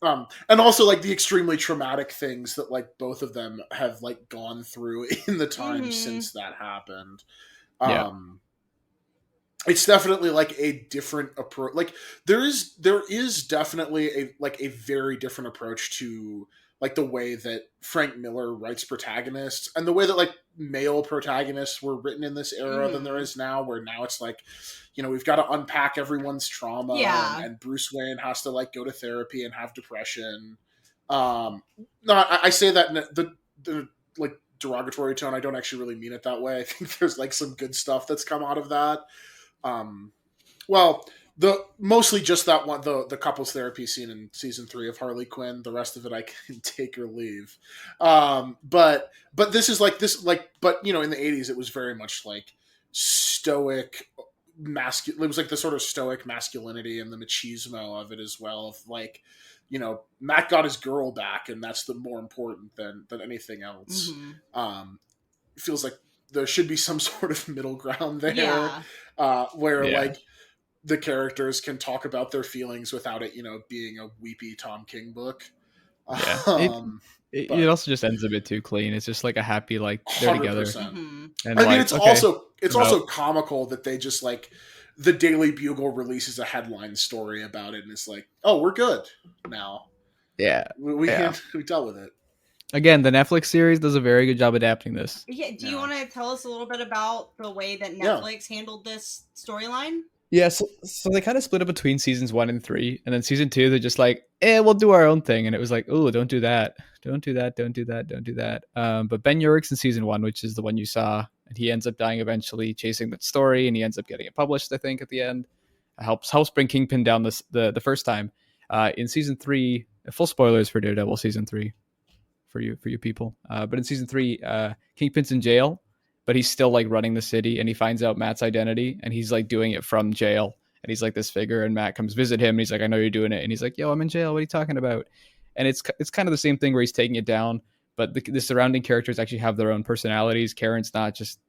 And also, like, the extremely traumatic things that, like, both of them have, like, gone through in the time since that happened. It's definitely, like, a different approach. Like, there is definitely a very different approach to, like, the way that Frank Miller writes protagonists and the way that, like, male protagonists were written in this era than there is now, where now it's like, we've got to unpack everyone's trauma, and Bruce Wayne has to, like, go to therapy and have depression. No, I say that in the like, derogatory tone. I don't actually really mean it that way. I think there's, like, some good stuff that's come out of that. Well, mostly just that one, the couples therapy scene in season 3 of Harley Quinn. The rest of it I can take or leave. But this is like this, like, but in the 80s it was very much like stoic masculine. It was like the sort of stoic masculinity and the machismo of it as well. Of, like, Matt got his girl back, and that's the more important than anything else. It feels like there should be some sort of middle ground there, where like the characters can talk about their feelings without it, being a weepy Tom King book. It also just ends a bit too clean. It's just like a happy, like, they're 100%. Together. And, I mean, it's also comical that they just, like, the Daily Bugle releases a headline story about it, and it's like, oh, we're good now. Yeah, we dealt with it. Again, the Netflix series does a very good job adapting this. Yeah. Do you want to tell us a little bit about the way that Netflix handled this storyline? Yeah, so they kind of split it between seasons 1 and 3, and then season 2 they're just like, we'll do our own thing, and it was like, oh, don't do that. But Ben Urich's in season 1, which is the one you saw, and he ends up dying eventually, chasing that story, and he ends up getting it published, I think, at the end. Helps bring Kingpin down the first time. In season 3, full spoilers for Daredevil season 3 for you people. But in season 3, Kingpin's in jail, but he's still, like, running the city, and he finds out Matt's identity, and he's, like, doing it from jail, and he's like this figure, and Matt comes visit him, and he's like, I know you're doing it, and he's like, yo, I'm in jail, what are you talking about? And it's kind of the same thing where he's taking it down, but the surrounding characters actually have their own personalities. Karen's not just,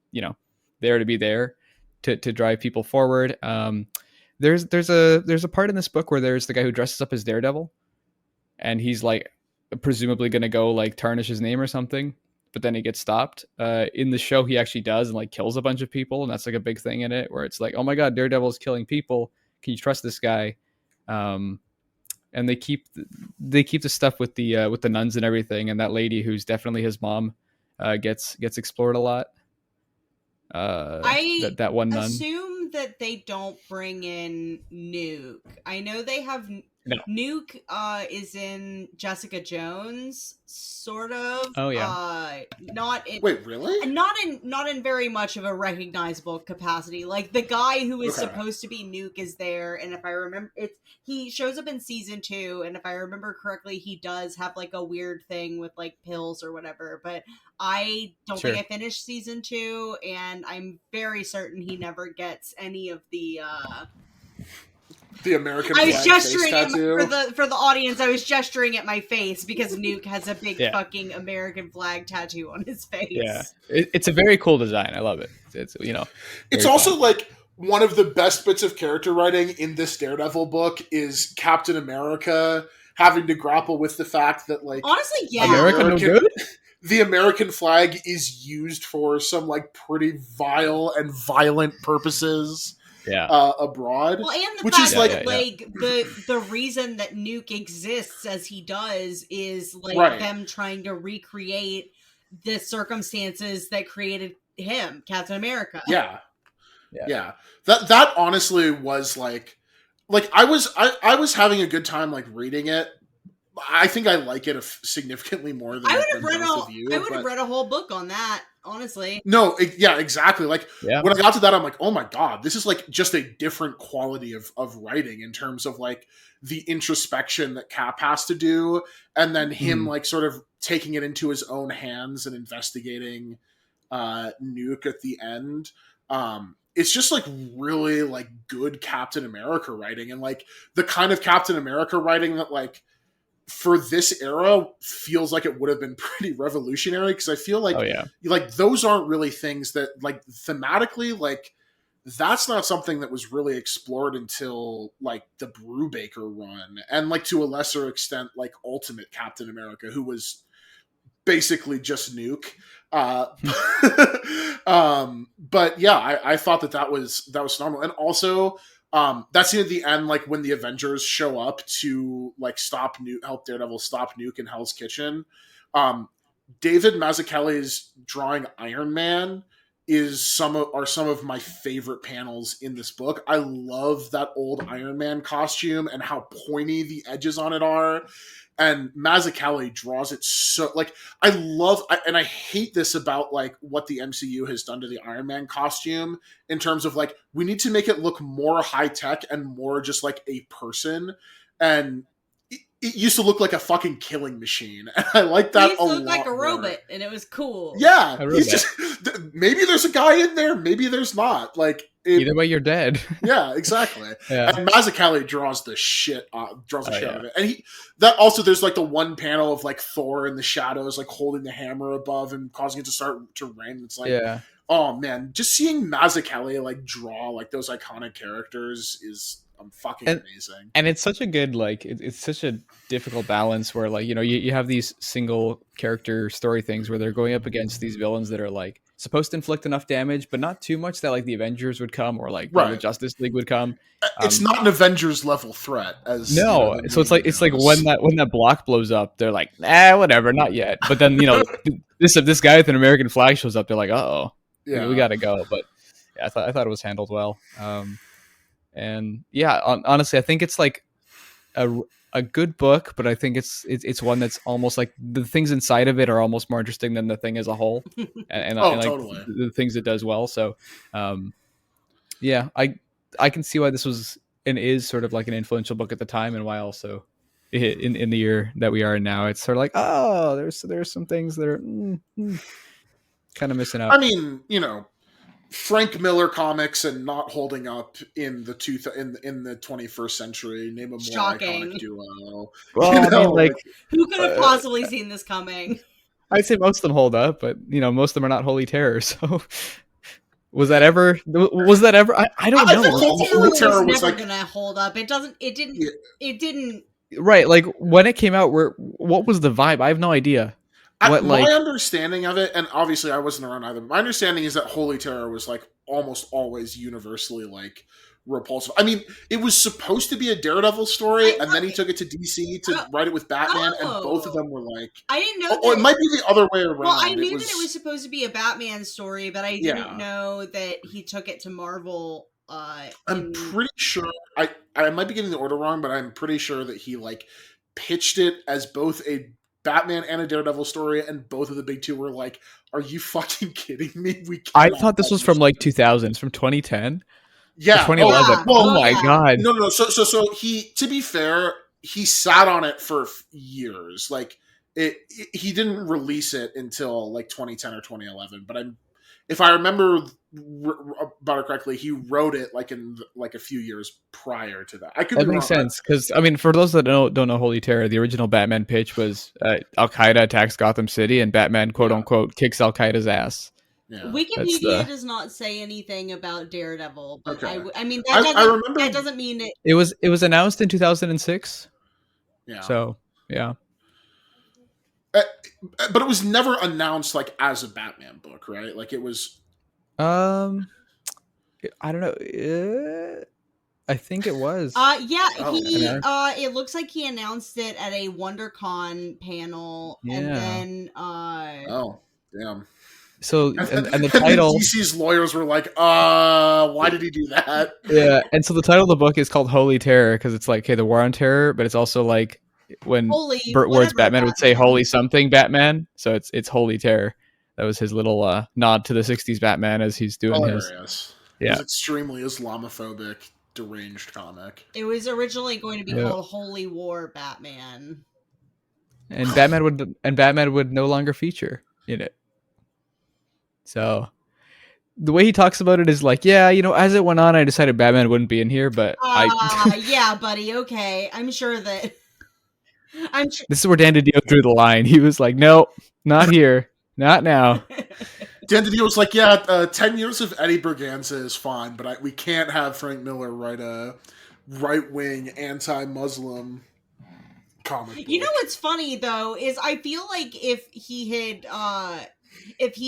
there to be there to drive people forward. There's a part in this book where there's the guy who dresses up as Daredevil, and he's, like, presumably going to go, like, tarnish his name or something, but then he gets stopped. In the show, he actually does, and, like, kills a bunch of people, and that's, like, a big thing in it, where it's like, oh my god, Daredevil's killing people. Can you trust this guy? And they keep the stuff with the nuns and everything, and that lady who's definitely his mom gets explored a lot. That one nun. I assume that they don't bring in Nuke. I know they have. No. Nuke is in Jessica Jones, sort of. Oh yeah. Wait, really? Not in very much of a recognizable capacity. Like, the guy who is supposed to be Nuke is there, and if I remember, he shows up in season 2, and if I remember correctly, he does have, like, a weird thing with, like, pills or whatever. But I don't think I finished season 2, and I'm very certain he never gets any of the American flag. I was gesturing for the audience. I was gesturing at my face because Nuke has a big fucking American flag tattoo on his face. Yeah, it's a very cool design. I love it. It's also fun. Like, one of the best bits of character writing in this Daredevil book is Captain America having to grapple with the fact that, like, honestly, the American flag is used for some, like, pretty vile and violent purposes. Yeah. abroad. Well, and the Which fact is like, that like the reason that Nuke exists as he does is like Right. them trying to recreate the circumstances that created him, Captain America. yeah, Yeah. yeah. That honestly was like I was having a good time like reading it. I think I like it significantly more than I would have than read both of you. I would but- have read a whole book on that, honestly. No, yeah, exactly. Like Yeah. when I got to that, I'm like, oh my god, this is like just a different quality of writing in terms of like the introspection that Cap has to do, and then him like sort of taking it into his own hands and investigating Nuke at the end. It's just like really like good Captain America writing, and like the kind of Captain America writing that like for this era feels like it would have been pretty revolutionary, because I feel like like those aren't really things that like thematically like that's not something that was really explored until like the Brubaker run, and like to a lesser extent like Ultimate Captain America, who was basically just Nuke. But yeah, I thought that was phenomenal. And also that scene at the end, like when the Avengers show up to like stop Nuke, help Daredevil stop Nuke in Hell's Kitchen. David Mazzucchelli's drawing Iron Man is some of my favorite panels in this book. I love that old Iron Man costume and how pointy the edges on it are. And Mazzucchelli draws it so like and I hate this about like what the MCU has done to the Iron Man costume in terms of like we need to make it look more high tech and more just like a person, and it used to look like a fucking killing machine, and I like that. He used to look like a more. robot, and it was cool. Yeah, he's just maybe there's a guy in there, maybe there's not. Like either way, you're dead. Yeah, exactly. Yeah. And Mazzucchelli draws the shit out of it, and that also there's like the one panel of like Thor in the shadows, like holding the hammer above and causing it to start to rain. It's like, oh man, just seeing Mazzucchelli like draw like those iconic characters is fucking amazing. And it's such a good like it's such a difficult balance where like you have these single character story things where they're going up against these villains that are like supposed to inflict enough damage but not too much that like the Avengers would come or like the Justice League would come. It's not an Avengers level threat as so it's like when that block blows up they're like whatever, not yet, but then this guy with an American flag shows up, they're like we gotta go. But yeah, I thought it was handled well. And yeah, honestly, I think it's like a good book, but I think it's one that's almost like the things inside of it are almost more interesting than the thing as a whole, and like totally. the things it does well. So, yeah, I can see why this was and is sort of like an influential book at the time, and why also in the year that we are in now, it's sort of like there's some things that are kind of missing out. I mean, Frank Miller comics and not holding up in the 21st century. Name a more iconic duo. Well, who could have possibly seen this coming? I'd say most of them hold up, but most of them are not Holy Terror. So was that ever? I don't know. Holy Terror was never gonna hold up. It didn't. Right, like when it came out, what was the vibe? I have no idea. My understanding of it, and obviously I wasn't around either, but my understanding is that Holy Terror was like almost always universally like repulsive. I mean, it was supposed to be a Daredevil story, and then he took it to DC to write it with Batman, and both of them were like... I didn't know it might be the other way around. Well, I knew that it was supposed to be a Batman story, but I didn't know that he took it to Marvel. I'm pretty sure... I might be getting the order wrong, but I'm pretty sure that he like pitched it as both a Batman and a Daredevil story, and both of the big two were like, "Are you fucking kidding me?" I thought this was from like 2000s, from 2010. Yeah, 2011. Oh my god! No. So he, to be fair, he sat on it for years. Like he didn't release it until like 2010 or 2011. But if I remember about it correctly, he wrote it like in like a few years prior to that. That makes sense, because I mean, for those that don't know Holy Terror, the original Batman pitch was Al Qaeda attacks Gotham City and Batman quote unquote kicks Al Qaeda's ass. Yeah. Wikipedia does not say anything about Daredevil, but I mean that doesn't mean it. It was announced in 2006. Yeah. So yeah. But it was never announced like as a Batman book, right? Like it was. I don't know. I think it was. Yeah, Oh. it looks like he announced it at a WonderCon panel, and Yeah. then Oh, damn. So and the And title, DC's lawyers were like, why did he do that? yeah, and so the title of the book is called Holy Terror because it's like, hey, the war on terror, but it's also like when Holy Burt Ward's whatever Batman would say Batman. Holy something Batman, so it's Holy Terror. That was his little nod to the '60s Batman as he's doing his. Hilarious. It Yeah. was extremely Islamophobic, deranged comic. It was originally going to be Yeah. called Holy War Batman. And Batman would no longer feature in it. So the way he talks about it is like, yeah, you know, as it went on, I decided Batman wouldn't be in here, but Yeah, buddy, okay. I'm sure that this is where Dan DiDio drew the line. He was like, nope, not here, not now. Dan DiDio was like, yeah, 10 years of Eddie Berganza is fine, but we can't have Frank Miller write a right-wing, anti-Muslim comic book. You know what's funny though is I feel like if he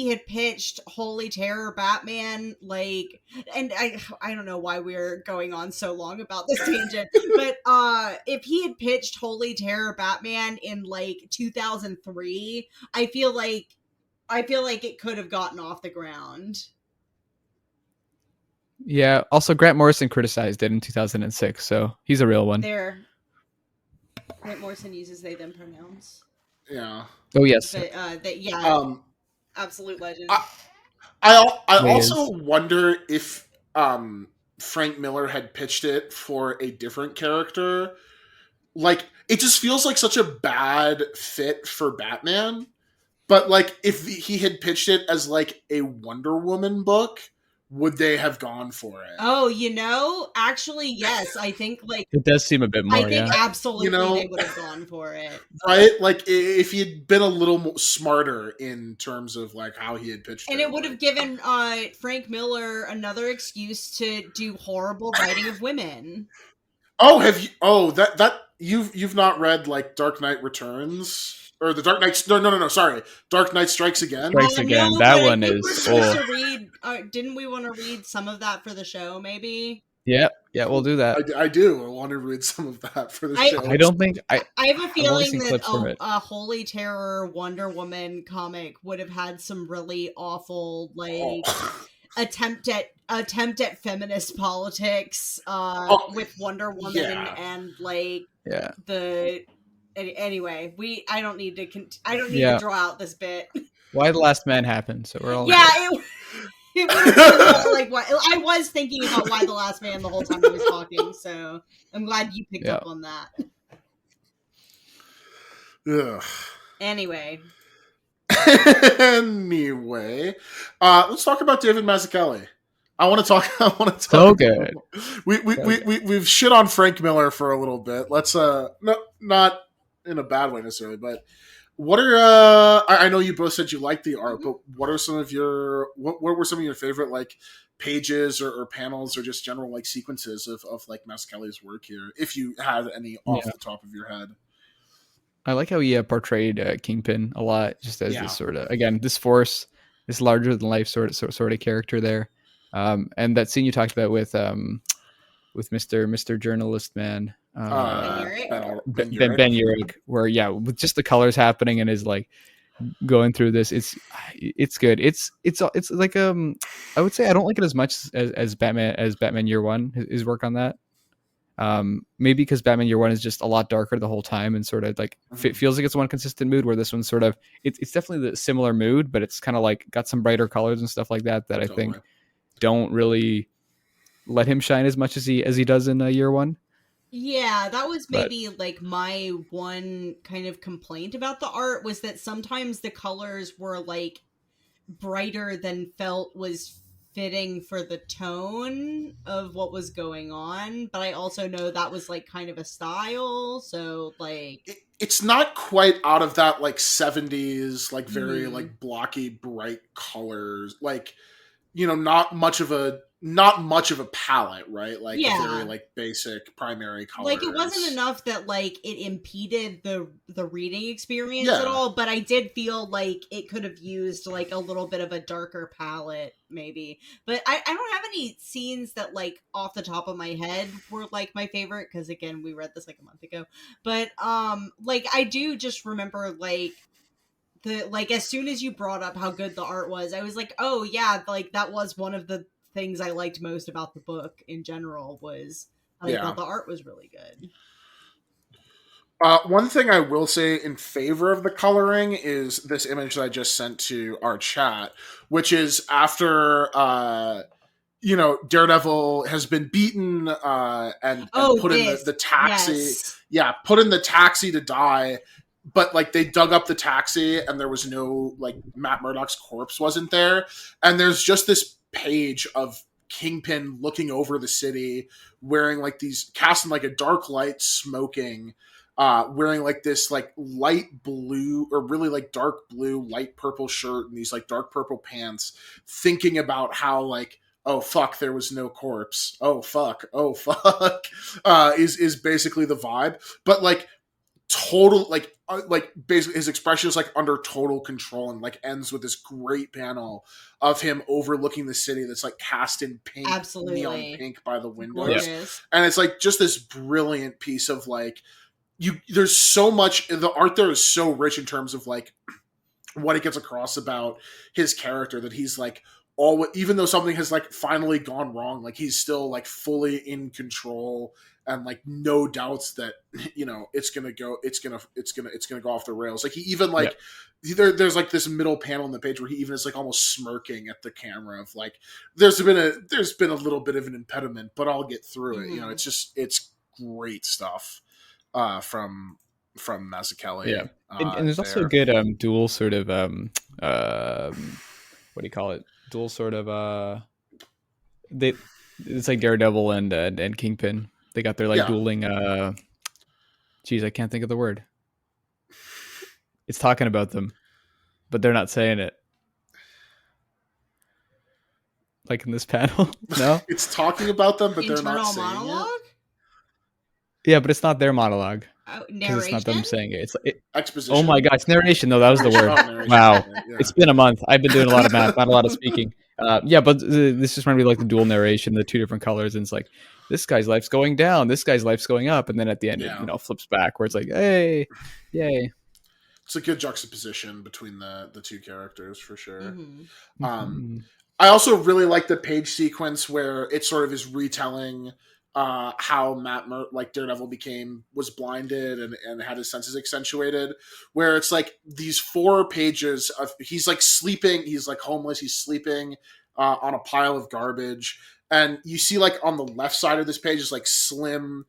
had pitched Holy Terror Batman, like, and I don't know why we're going on so long about this tangent, but if he had pitched Holy Terror Batman in like 2003, I feel like it could have gotten off the ground. Yeah. Also, Grant Morrison criticized it in 2006, so he's a real one. Grant Morrison uses they them pronouns. Yeah. Oh yes. But absolute legend. I also wonder if Frank Miller had pitched it for a different character. Like, it just feels like such a bad fit for Batman. But, like, if he had pitched it as, like, a Wonder Woman book, would they have gone for it? Oh, actually, yes. I think, like... It does seem a bit more, absolutely they would have gone for it. Right? Like, if he had been a little more smarter in terms of, like, how he had pitched it. And it would have given Frank Miller another excuse to do horrible writing of women. Oh, have you... Oh, you've not read, like, Dark Knight Returns? Or the Dark Knight... No, sorry. Dark Knight Strikes Again? Strikes Again. That one is... didn't we want to read some of that for the show, maybe? Yeah, we'll do that. I do. I want to read some of that for the show. I don't think... I have a feeling that a Holy Terror Wonder Woman comic would have had some really awful, like... attempt at feminist politics with Wonder Woman and like anyway, I don't need to draw out this bit. Why the Last Man happened, so we're all it was like what I was thinking about Why the Last Man the whole time I was talking, so I'm glad you picked up on that. Ugh. Anyway, let's talk about David Mazuchelli. I want to talk. So good. We've shit on Frank Miller for a little bit. Let's not in a bad way necessarily, but what are I know you both said you liked the art, but what are some of your what were some of your favorite like pages or panels or just general like sequences of like Mazzucchelli's work here, if you had any off the top of your head? I like how he portrayed Kingpin a lot, just as this sort of, again, this force, this larger than life sort of character there, and that scene you talked about with Mr. Journalist Man, Ben Urich, where with just the colors happening and his like going through this, it's good. It's like I would say I don't like it as much as Batman Year One, his work on that. Maybe because Batman Year One is just a lot darker the whole time and sort of like feels like it's one consistent mood, where this one's sort of it's definitely the similar mood, but it's kind of like got some brighter colors and stuff like that I think don't really let him shine as much as he does in Year One. Yeah, that was maybe like my one kind of complaint about the art, was that sometimes the colors were like brighter than felt was fitting for the tone of what was going on, but I also know that was like kind of a style, so like it's not quite out of that like 70s like very like blocky bright colors, like not much of a not much of a palette, right? Like Yeah. very like basic primary colors. Like, it wasn't enough that like it impeded the reading experience at Yeah. all, but I did feel like it could have used like a little bit of a darker palette, maybe. But I don't have any scenes that like off the top of my head were like my favorite, because again, we read this like a month ago. But like I do just remember like as soon as you brought up how good the art was, I was like, oh yeah, like that was one of the things I liked most about the book in general, was I thought the art was really good. One thing I will say in favor of the coloring is this image that I just sent to our chat, which is after Daredevil has been beaten and put in the taxi. Yes. Yeah, put in the taxi to die. But like they dug up the taxi and there was no, like, Matt Murdock's corpse wasn't there. And there's just this page of Kingpin looking over the city, wearing like these, casting like a dark light, smoking, wearing like this like light blue or really like dark blue, light purple shirt and these like dark purple pants, thinking about how like, oh fuck, there was no corpse. Oh fuck, is basically the vibe. But like total like basically his expression is like under total control, and like ends with this great panel of him overlooking the city that's like cast in pink, neon pink by the windows. Gorgeous. And it's like just this brilliant piece of like, there's so much, the art there is so rich in terms of like what it gets across about his character, that he's like even though something has like finally gone wrong, like he's still like fully in control, and like no doubts that it's gonna go off the rails. Like he even like there's like this middle panel in the page where he even is like almost smirking at the camera of like, there's been a little bit of an impediment, but I'll get through it. It's great stuff from Mazuchelli. Yeah, and there's also a good dual sort of what do you call it? Dual sort of it's like Daredevil and Kingpin. They got their like dueling. Geez, I can't think of the word. It's talking about them, but they're not saying it. Like in this panel, no. It's talking about them, but they're not saying monologue? it. Yeah, but it's not their monologue. Narration? It's not them saying it. It's exposition. Oh my god, it's narration though. That was the word. Wow, It's been a month. I've been doing a lot of math, not a lot of speaking. But this just reminded me like the dual narration, the two different colors, and it's like this guy's life's going down, this guy's life's going up, and then at the end it flips back where it's like, hey, yay. It's a good juxtaposition between the two characters for sure. Mm-hmm. I also really like the page sequence where it sort of is retelling how Daredevil was blinded and had his senses accentuated, where it's like these 4 pages of he's like sleeping, he's like homeless, he's sleeping on a pile of garbage, and you see like on the left side of this page is like slim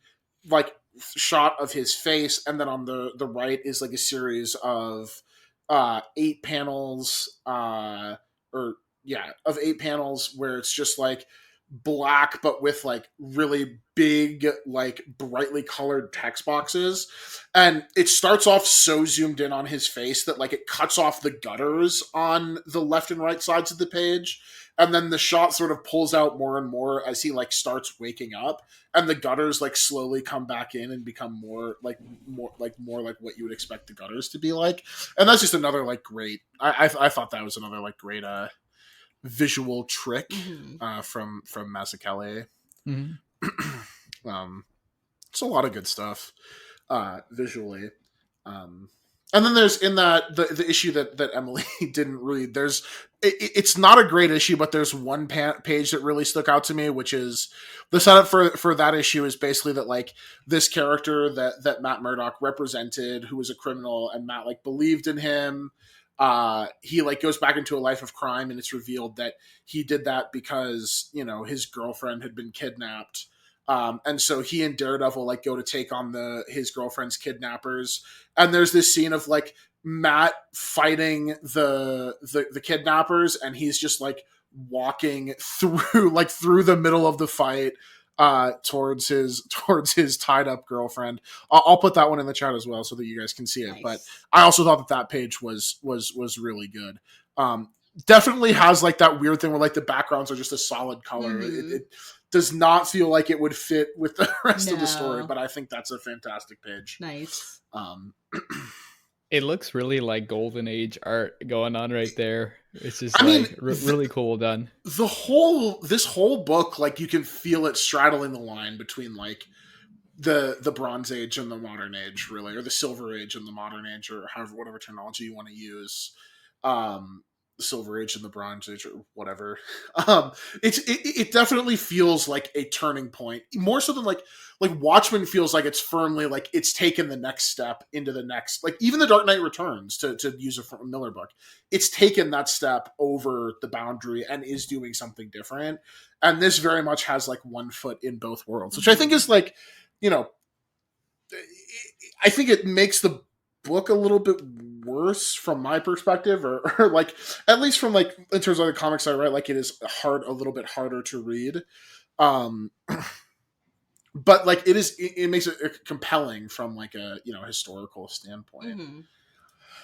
like shot of his face, and then on the right is like a series of 8 panels of 8 panels where it's just like black but with like really big like brightly colored text boxes, and it starts off so zoomed in on his face that like it cuts off the gutters on the left and right sides of the page, and then the shot sort of pulls out more and more as he like starts waking up, and the gutters like slowly come back in and become more like what you would expect the gutters to be like. And that's just another like great, I thought that was another like great visual trick from Mazuchelli. It's a lot of good stuff visually. And then there's in that the issue that Emily didn't read. It's not a great issue, but there's one page that really stuck out to me, which is the setup for that issue is basically that like this character that Matt Murdock represented, who was a criminal, and Matt like believed in him. He like goes back into a life of crime, and it's revealed that he did that because his girlfriend had been kidnapped. And so he and Daredevil like go to take on his girlfriend's kidnappers, and there's this scene of like Matt fighting the kidnappers, and he's just like walking through the middle of the fight towards his tied up girlfriend. I'll put that one in the chat as well so that you guys can see it. Nice. But I also thought that page was really good. definitely has like that weird thing where like the backgrounds are just a solid color. It does not feel like it would fit with the rest of the story, but I think that's a fantastic page. Nice. It looks really like golden age art going on right there. It's just really cool done. This whole book, like you can feel it straddling the line between like the Bronze Age and the Modern Age, really, or the Silver Age and the Modern Age, or however, whatever terminology you want to use. The Silver Age and the Bronze Age, or whatever. It definitely feels like a turning point, more so than like Watchmen feels like it's firmly like it's taken the next step into the next, like even the Dark Knight Returns, to use a Miller book, it's taken that step over the boundary and is doing something different. And this very much has like one foot in both worlds, which I think is like, you know, I think it makes the book a little bit worse from my perspective, or like at least from like in terms of the comics I write, like it is a little bit harder to read, but like it makes it compelling from like a, you know, historical standpoint.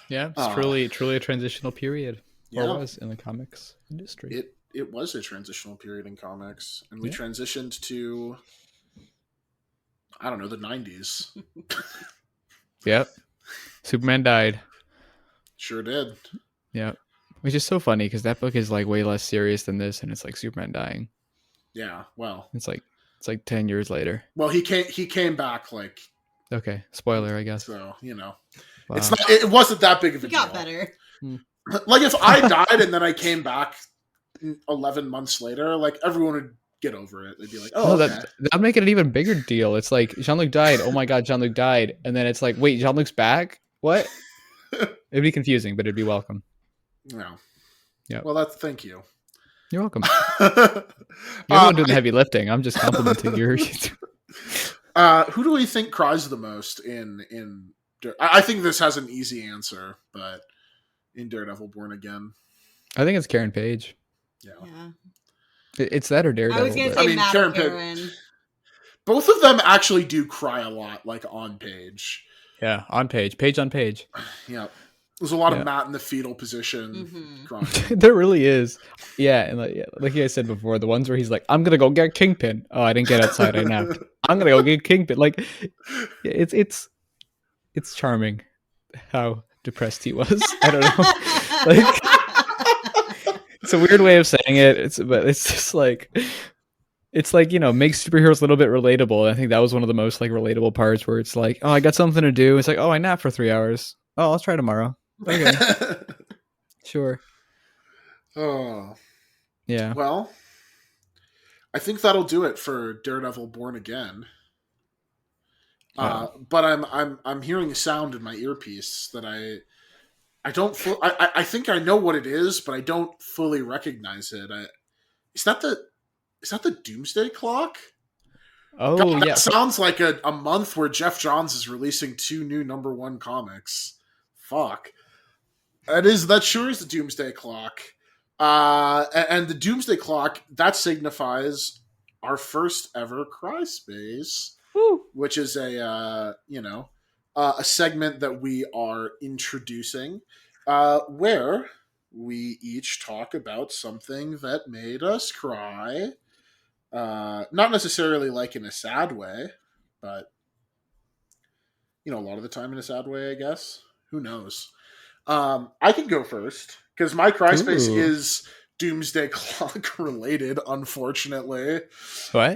Yeah, it's truly a transitional period, or was in the comics industry. It was a transitional period in comics, and we transitioned to, I don't know, the 90s. Yep. Superman died. Sure did. Yeah. Which is so funny because that book is like way less serious than this, and it's like Superman dying. Yeah, well. It's like 10 years later. Well, he came back like. Okay, spoiler, I guess. So, you know. Wow. It wasn't that big of a deal. He got better. Like if I died and then I came back 11 months later, like everyone would get over it. They'd be like, "Oh, okay." That'd make it an even bigger deal. It's like Jean-Luc died. Oh my god, Jean-Luc died, and then it's like, wait, Jean-Luc's back? What? It'd be confusing, but it'd be welcome. No. Yeah. Well, thank you. You're welcome. You're the one doing the heavy lifting. I'm just complimenting your. Who do we think cries the most in? I think this has an easy answer, but in Daredevil Born Again, I think it's Karen Page. Yeah. It's that or Daredevil. I was going to say Karen. Both of them actually do cry a lot, like on page. Yeah, on page on page. Yeah. There's a lot of Matt in the fetal position crying. There really is. Yeah, and like you guys said before, the ones where he's like, I'm going to go get Kingpin. Oh, I didn't get outside. I napped. I'm going to go get Kingpin. Like, it's charming how depressed he was. I don't know. Like, it's a weird way of saying it. But it's just like, it's like, you know, makes superheroes a little bit relatable. And I think that was one of the most like relatable parts where it's like, oh, I got something to do. It's like, oh, I napped for 3 hours. Oh, I'll try tomorrow. Okay. Sure. Oh. Yeah. Well, I think that'll do it for Daredevil Born Again. But I'm hearing a sound in my earpiece that I don't I think I know what it is, but I don't fully recognize it. Is that the Doomsday Clock? Oh, God, that yeah. sounds like a month where Jeff Johns is releasing 2 new #1 comics. Fuck. That sure is the Doomsday Clock. And the Doomsday Clock, that signifies our first ever Cry Space, which is a segment that we are introducing, where we each talk about something that made us cry. Not necessarily like in a sad way, but you know, a lot of the time in a sad way, I guess. Who knows? I can go first because my cry space is Doomsday Clock related, unfortunately. What?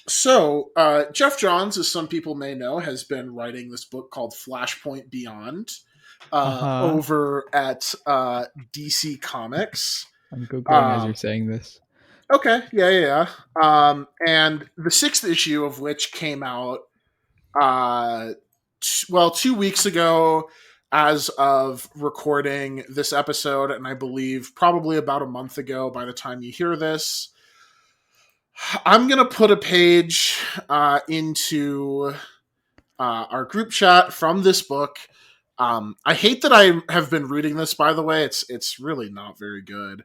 So Jeff Johns, as some people may know, has been writing this book called Flashpoint Beyond over at DC Comics. I'm Googling as you're saying this. Okay, yeah. And the 6th issue of which came out, 2 weeks ago as of recording this episode, and I believe probably about a month ago by the time you hear this. I'm going to put a page into our group chat from this book. I hate that I have been reading this, by the way. It's really not very good.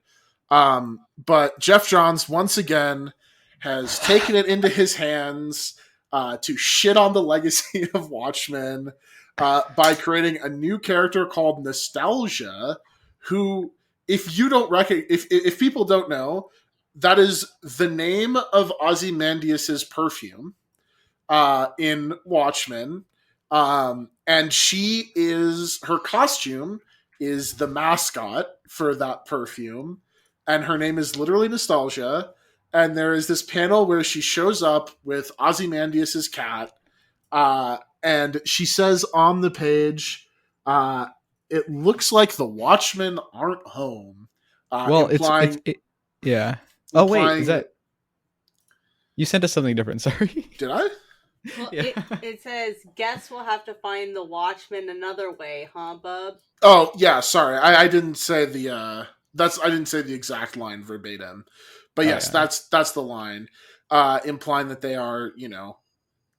But Jeff Johns, once again, has taken it into his hands to shit on the legacy of Watchmen by creating a new character called Nostalgia, who if you don't if people don't know, that is the name of Ozymandias's perfume in Watchmen. And her costume is the mascot for that perfume, and her name is literally Nostalgia. And there is this panel where she shows up with Ozymandias's cat, and she says on the page, "It looks like the Watchmen aren't home." Well, yeah. Oh wait, is that you sent us something different? Sorry. Did I? Well, Yeah. it says, guess we'll have to find the Watchmen another way, huh, bub? Oh yeah, sorry, I didn't say the I didn't say the exact line verbatim, but yes, yeah. that's the line, implying that they are,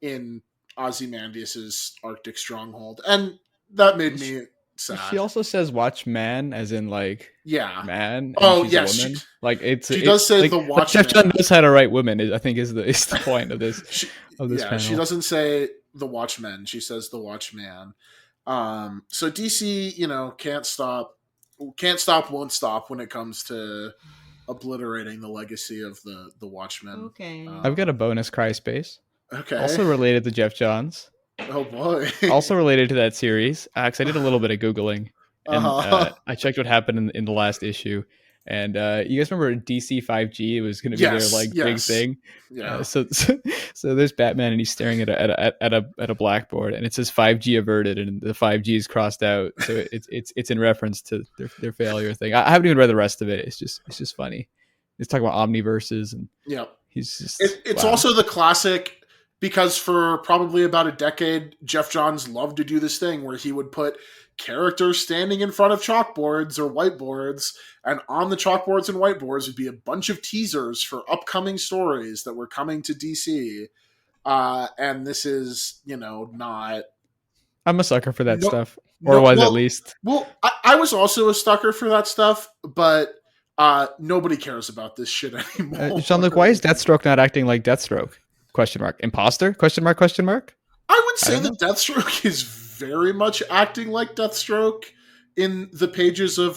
in Ozymandias's Arctic stronghold, and that made me sad. She also says Watchman, as in like man. And she's yes, a woman. Like she does say like, the Watchman. Jeff John knows how to write women. I think is the point of this. Panel. She doesn't say the Watchmen. She says the Watchman. So DC, can't stop, won't stop when it comes to obliterating the legacy of the Watchmen. Okay. I've got a bonus cry space. Okay. Also related to Jeff Johns. Oh boy. Also related to that series. Because I did a little bit of Googling. And I checked what happened in the last issue. And you guys remember DC 5G? It was going to be their big thing. Yeah. So there's Batman, and he's staring at a blackboard, and it says 5G averted, and the 5G is crossed out. So it's in reference to their failure thing. I haven't even read the rest of it. It's just funny. He's talking about omniverses, and he's just. It's also the classic. Because for probably about a decade, Jeff Johns loved to do this thing where he would put characters standing in front of chalkboards or whiteboards, and on the chalkboards and whiteboards would be a bunch of teasers for upcoming stories that were coming to DC. And this is, not... I'm a sucker for that stuff. At least. Well, I was also a sucker for that stuff, but nobody cares about this shit anymore. Jean-Luc, why is Deathstroke not acting like Deathstroke? ? Imposter? ? I would say that Deathstroke is very much acting like Deathstroke in the pages of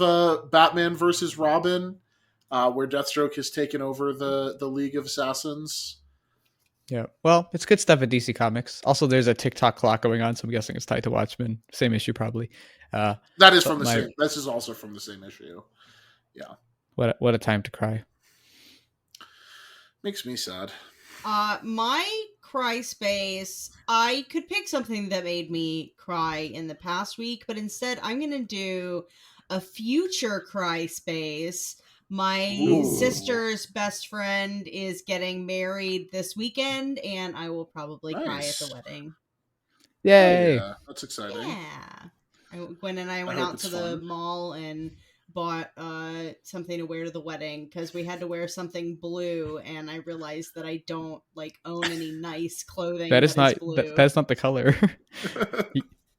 Batman versus Robin, where Deathstroke has taken over the League of Assassins. Yeah, well, it's good stuff at DC Comics. Also, there's a TikTok clock going on, so I'm guessing it's tied to Watchmen. Same issue, probably. That is from the same. This is also from the same issue. Yeah. What a time to cry. Makes me sad. My cry space, I could pick something that made me cry in the past week, but instead I'm going to do a future cry space. My sister's best friend is getting married this weekend, and I will probably cry at the wedding. Yay! Yeah, that's exciting. Yeah. Gwen and I went out to the mall and bought something to wear to the wedding because we had to wear something blue, and I realized that I don't own any nice clothing. That's not the color.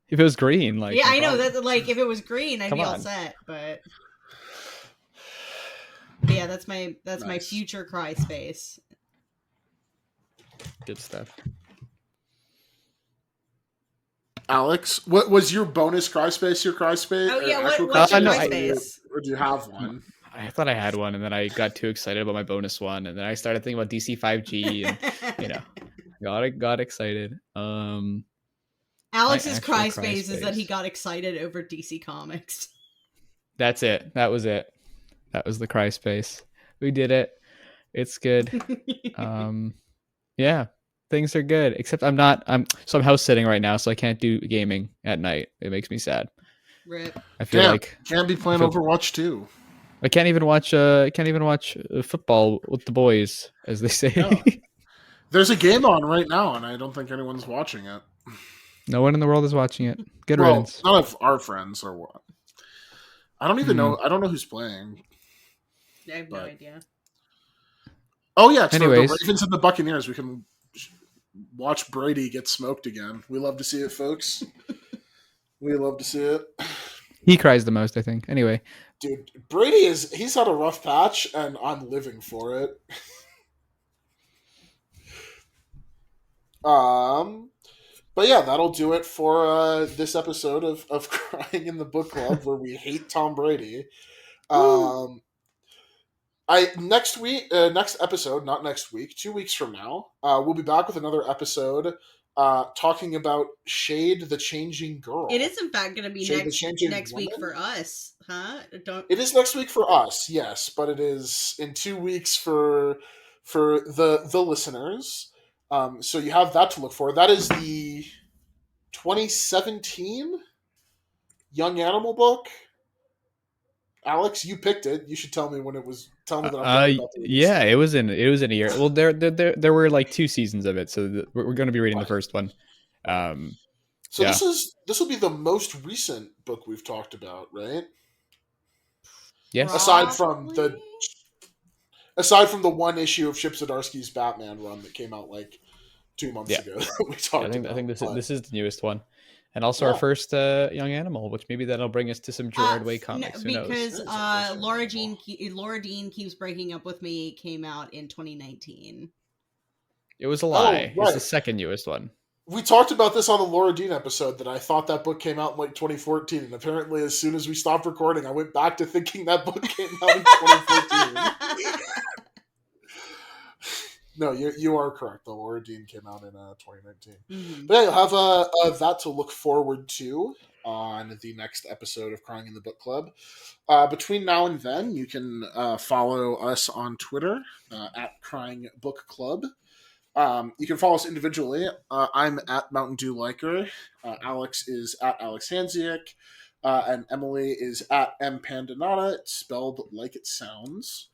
If it was green, I know that if it was green, I'd be all set. But yeah, that's my future cry space. Good stuff. Alex, what was your bonus cry space? Your cry space? Oh yeah, what's your cry space? Or do you have one? I thought I had one, and then I got too excited about my bonus one, and then I started thinking about DC 5G, and got excited. Alex's cry space is that he got excited over DC Comics. That's it. That was it. That was the cry space. We did it. It's good. Yeah. Things are good, except I'm house sitting right now, so I can't do gaming at night. It makes me sad. Rip. I feel like can't be playing Overwatch 2. I can't even watch football with the boys, as they say. Yeah. There's a game on right now, and I don't think anyone's watching it. No one in the world is watching it. Good riddance. None of our friends or what. I don't even know. I don't know who's playing. I have no idea. Oh yeah, it's anyways, the Ravens and the Buccaneers. We can watch Brady get smoked again. We love to see it, folks. We love to see it. He cries the most, I think. Anyway. Dude, he's had a rough patch, and I'm living for it. But yeah, that'll do it for this episode of Crying in the Book Club, where we hate Tom Brady. Next week, next episode, not next week, 2 weeks from now, we'll be back with another episode talking about Shade the Changing Girl. It is, in fact, going to be Shade the Changing next week Woman? for us, huh? It is next week for us, yes, but it is in 2 weeks for the listeners. So you have that to look for. That is the 2017 Young Animal book. Alex, you picked it. You should tell me when it was. Tell me that I'm right about the release. Yeah, it was in a year. Well, there were like 2 seasons of it, so we're going to be reading the first one. So this will be the most recent book we've talked about, right? Yes. Aside from the one issue of Chip Zdarsky's Batman run that came out like 2 months ago. That we talked about. I think this is the newest one. And also our first young animal, which maybe that'll bring us to some Gerard Way comics. No, because Laura Dean Keeps Breaking Up With Me came out in 2019. It was a lie. It's the second newest one. We talked about this on the Laura Dean episode that I thought that book came out in like 2014, and apparently as soon as we stopped recording, I went back to thinking that book came out in 2014. No, you are correct. The Laura Dean came out in 2019. Mm-hmm. But yeah, you'll have that to look forward to on the next episode of Crying in the Book Club. Between now and then, you can follow us on Twitter at Crying Book Club. You can follow us individually. I'm at Mountain Dew Liker. Alex is at Alex Hansiak. And Emily is at MPandanata. It's spelled like it sounds.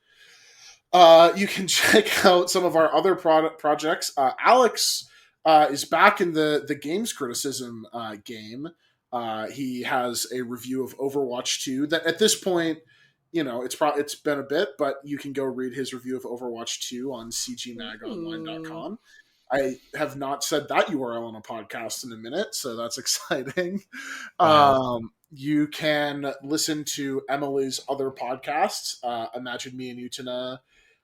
You can check out some of our other projects. Alex is back in the games criticism game. He has a review of Overwatch 2 that at this point, it's been a bit, but you can go read his review of Overwatch 2 on cgmagonline.com. I have not said that URL on a podcast in a minute, so that's exciting. Wow. You can listen to Emily's other podcasts, Imagine Me and Utana,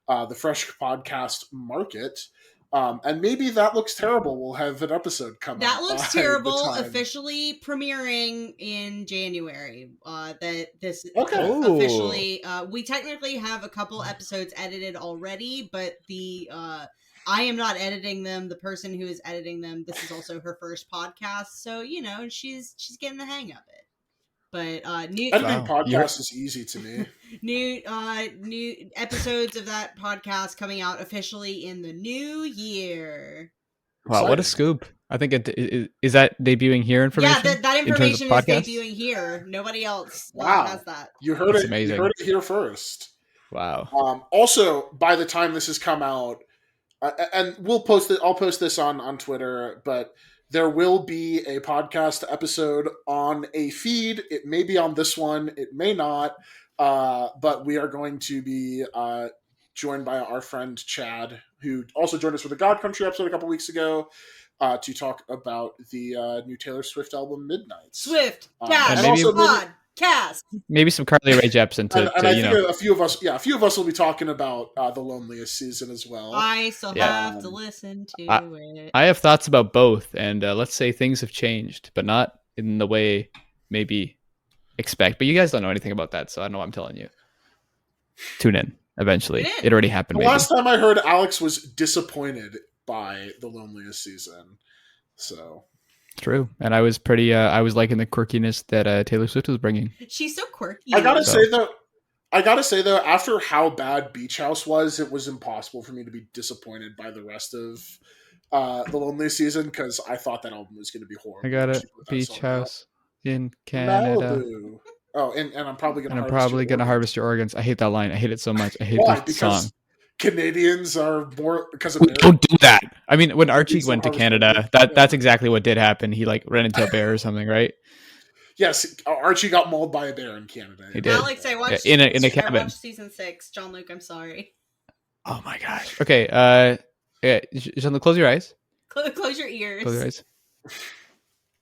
the Fresh Podcast Market. And maybe That Looks Terrible. We'll have an episode come out. That Looks Terrible officially premiering in January. Officially, we technically have a couple episodes edited already, but I am not editing them. The person who is editing them, this is also her first podcast, so she's getting the hang of it. But editing podcast is easy to me. New episodes of that podcast coming out officially in the new year. Wow, what a scoop! I think is that debuting here information. Yeah, that information is debuting here. Nobody else has that. You heard it. Amazing. You heard it here first. Wow. Also, by the time this has come out, and we'll post it. I'll post this on Twitter, but there will be a podcast episode on a feed. It may be on this one. It may not. But we are going to be joined by our friend Chad, who also joined us for the God Country episode a couple weeks ago, to talk about the new Taylor Swift album, Midnight. Swift, Cast. Maybe some Carly Rae Jepsen and I think a few of us will be talking about The Loneliest Season as well. I still have to listen to it. I have thoughts about both, and let's say things have changed, but not in the way maybe expect. But you guys don't know anything about that, so I don't know what I'm telling you. Tune in eventually. It already happened. Last time I heard, Alex was disappointed by The Loneliest Season. So true, and I was pretty. I was liking the quirkiness that Taylor Swift was bringing. She's so quirky. I gotta say though, after how bad Beach House was, it was impossible for me to be disappointed by the rest of The Loneliest Season, because I thought that album was going to be horrible. I got it. Beach House in Canada. Malibu. Oh, and I'm probably going to harvest your organs. I hate that line. I hate it so much. I hate the song. Canadians are more because of don't do that. I mean, when Archie went to Canada, that's exactly what did happen. He ran into a bear or something, right? Yes, Archie got mauled by a bear in Canada. He did. Alex, I watched in a cabin. I watched season 6. John Luke, I'm sorry. Oh my gosh. Okay. John Luke, close your eyes. Close your ears. Close your eyes.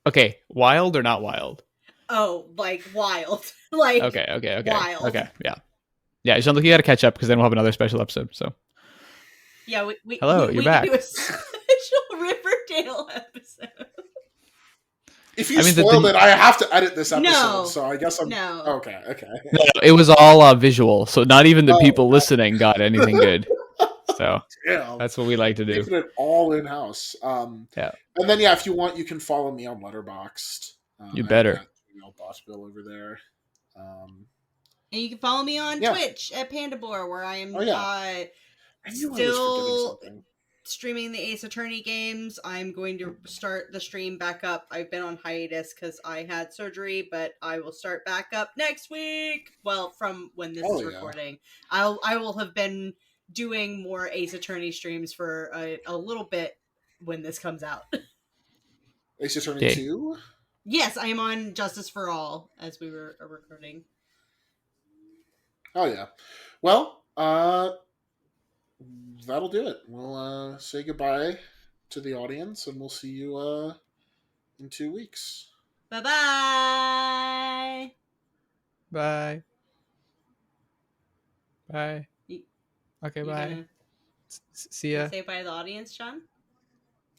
Okay, wild or not wild? Oh, wild. Okay. Wild. Okay, yeah. Yeah, Jean-Luc, you got to catch up because then we'll have another special episode. So, yeah, you're back. We do a special Riverdale episode. If you I mean, spoiled it, I have to edit this episode. No. So I guess I'm No. okay. No, it was all visual, so not even the Oh, people okay. listening got anything good. So Damn. that's what we like to do. Keeping it all in house. Yeah. And then if you want, you can follow me on Letterboxd. You better. At Bossbill over there. And you can follow me on Yeah. Twitch at Pandabor, where I am I knew I was forgetting still something. streaming the Ace Attorney games. I'm going to start the stream back up. I've been on hiatus because I had surgery, but I will start back up next week. Well, from when this is recording, I will have been doing more Ace Attorney streams for a little bit when this comes out. Ace Attorney 2? Yes, I am on Justice for All as we were recording. Oh yeah. Well, that'll do it. We'll say goodbye to the audience, and we'll see you in 2 weeks. Bye-bye. Bye. Bye. Okay, bye. See ya. Say bye to the audience, Sean?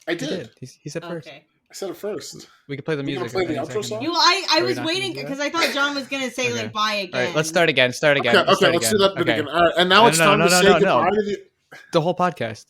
I did. He said first. Okay. I said it first. We can play the music. Play the outro song? I was waiting because I thought John was going to say, like, bye again. All right, let's start again. Okay, let's do that again. All right, and now it's time to say goodbye to the... The whole podcast.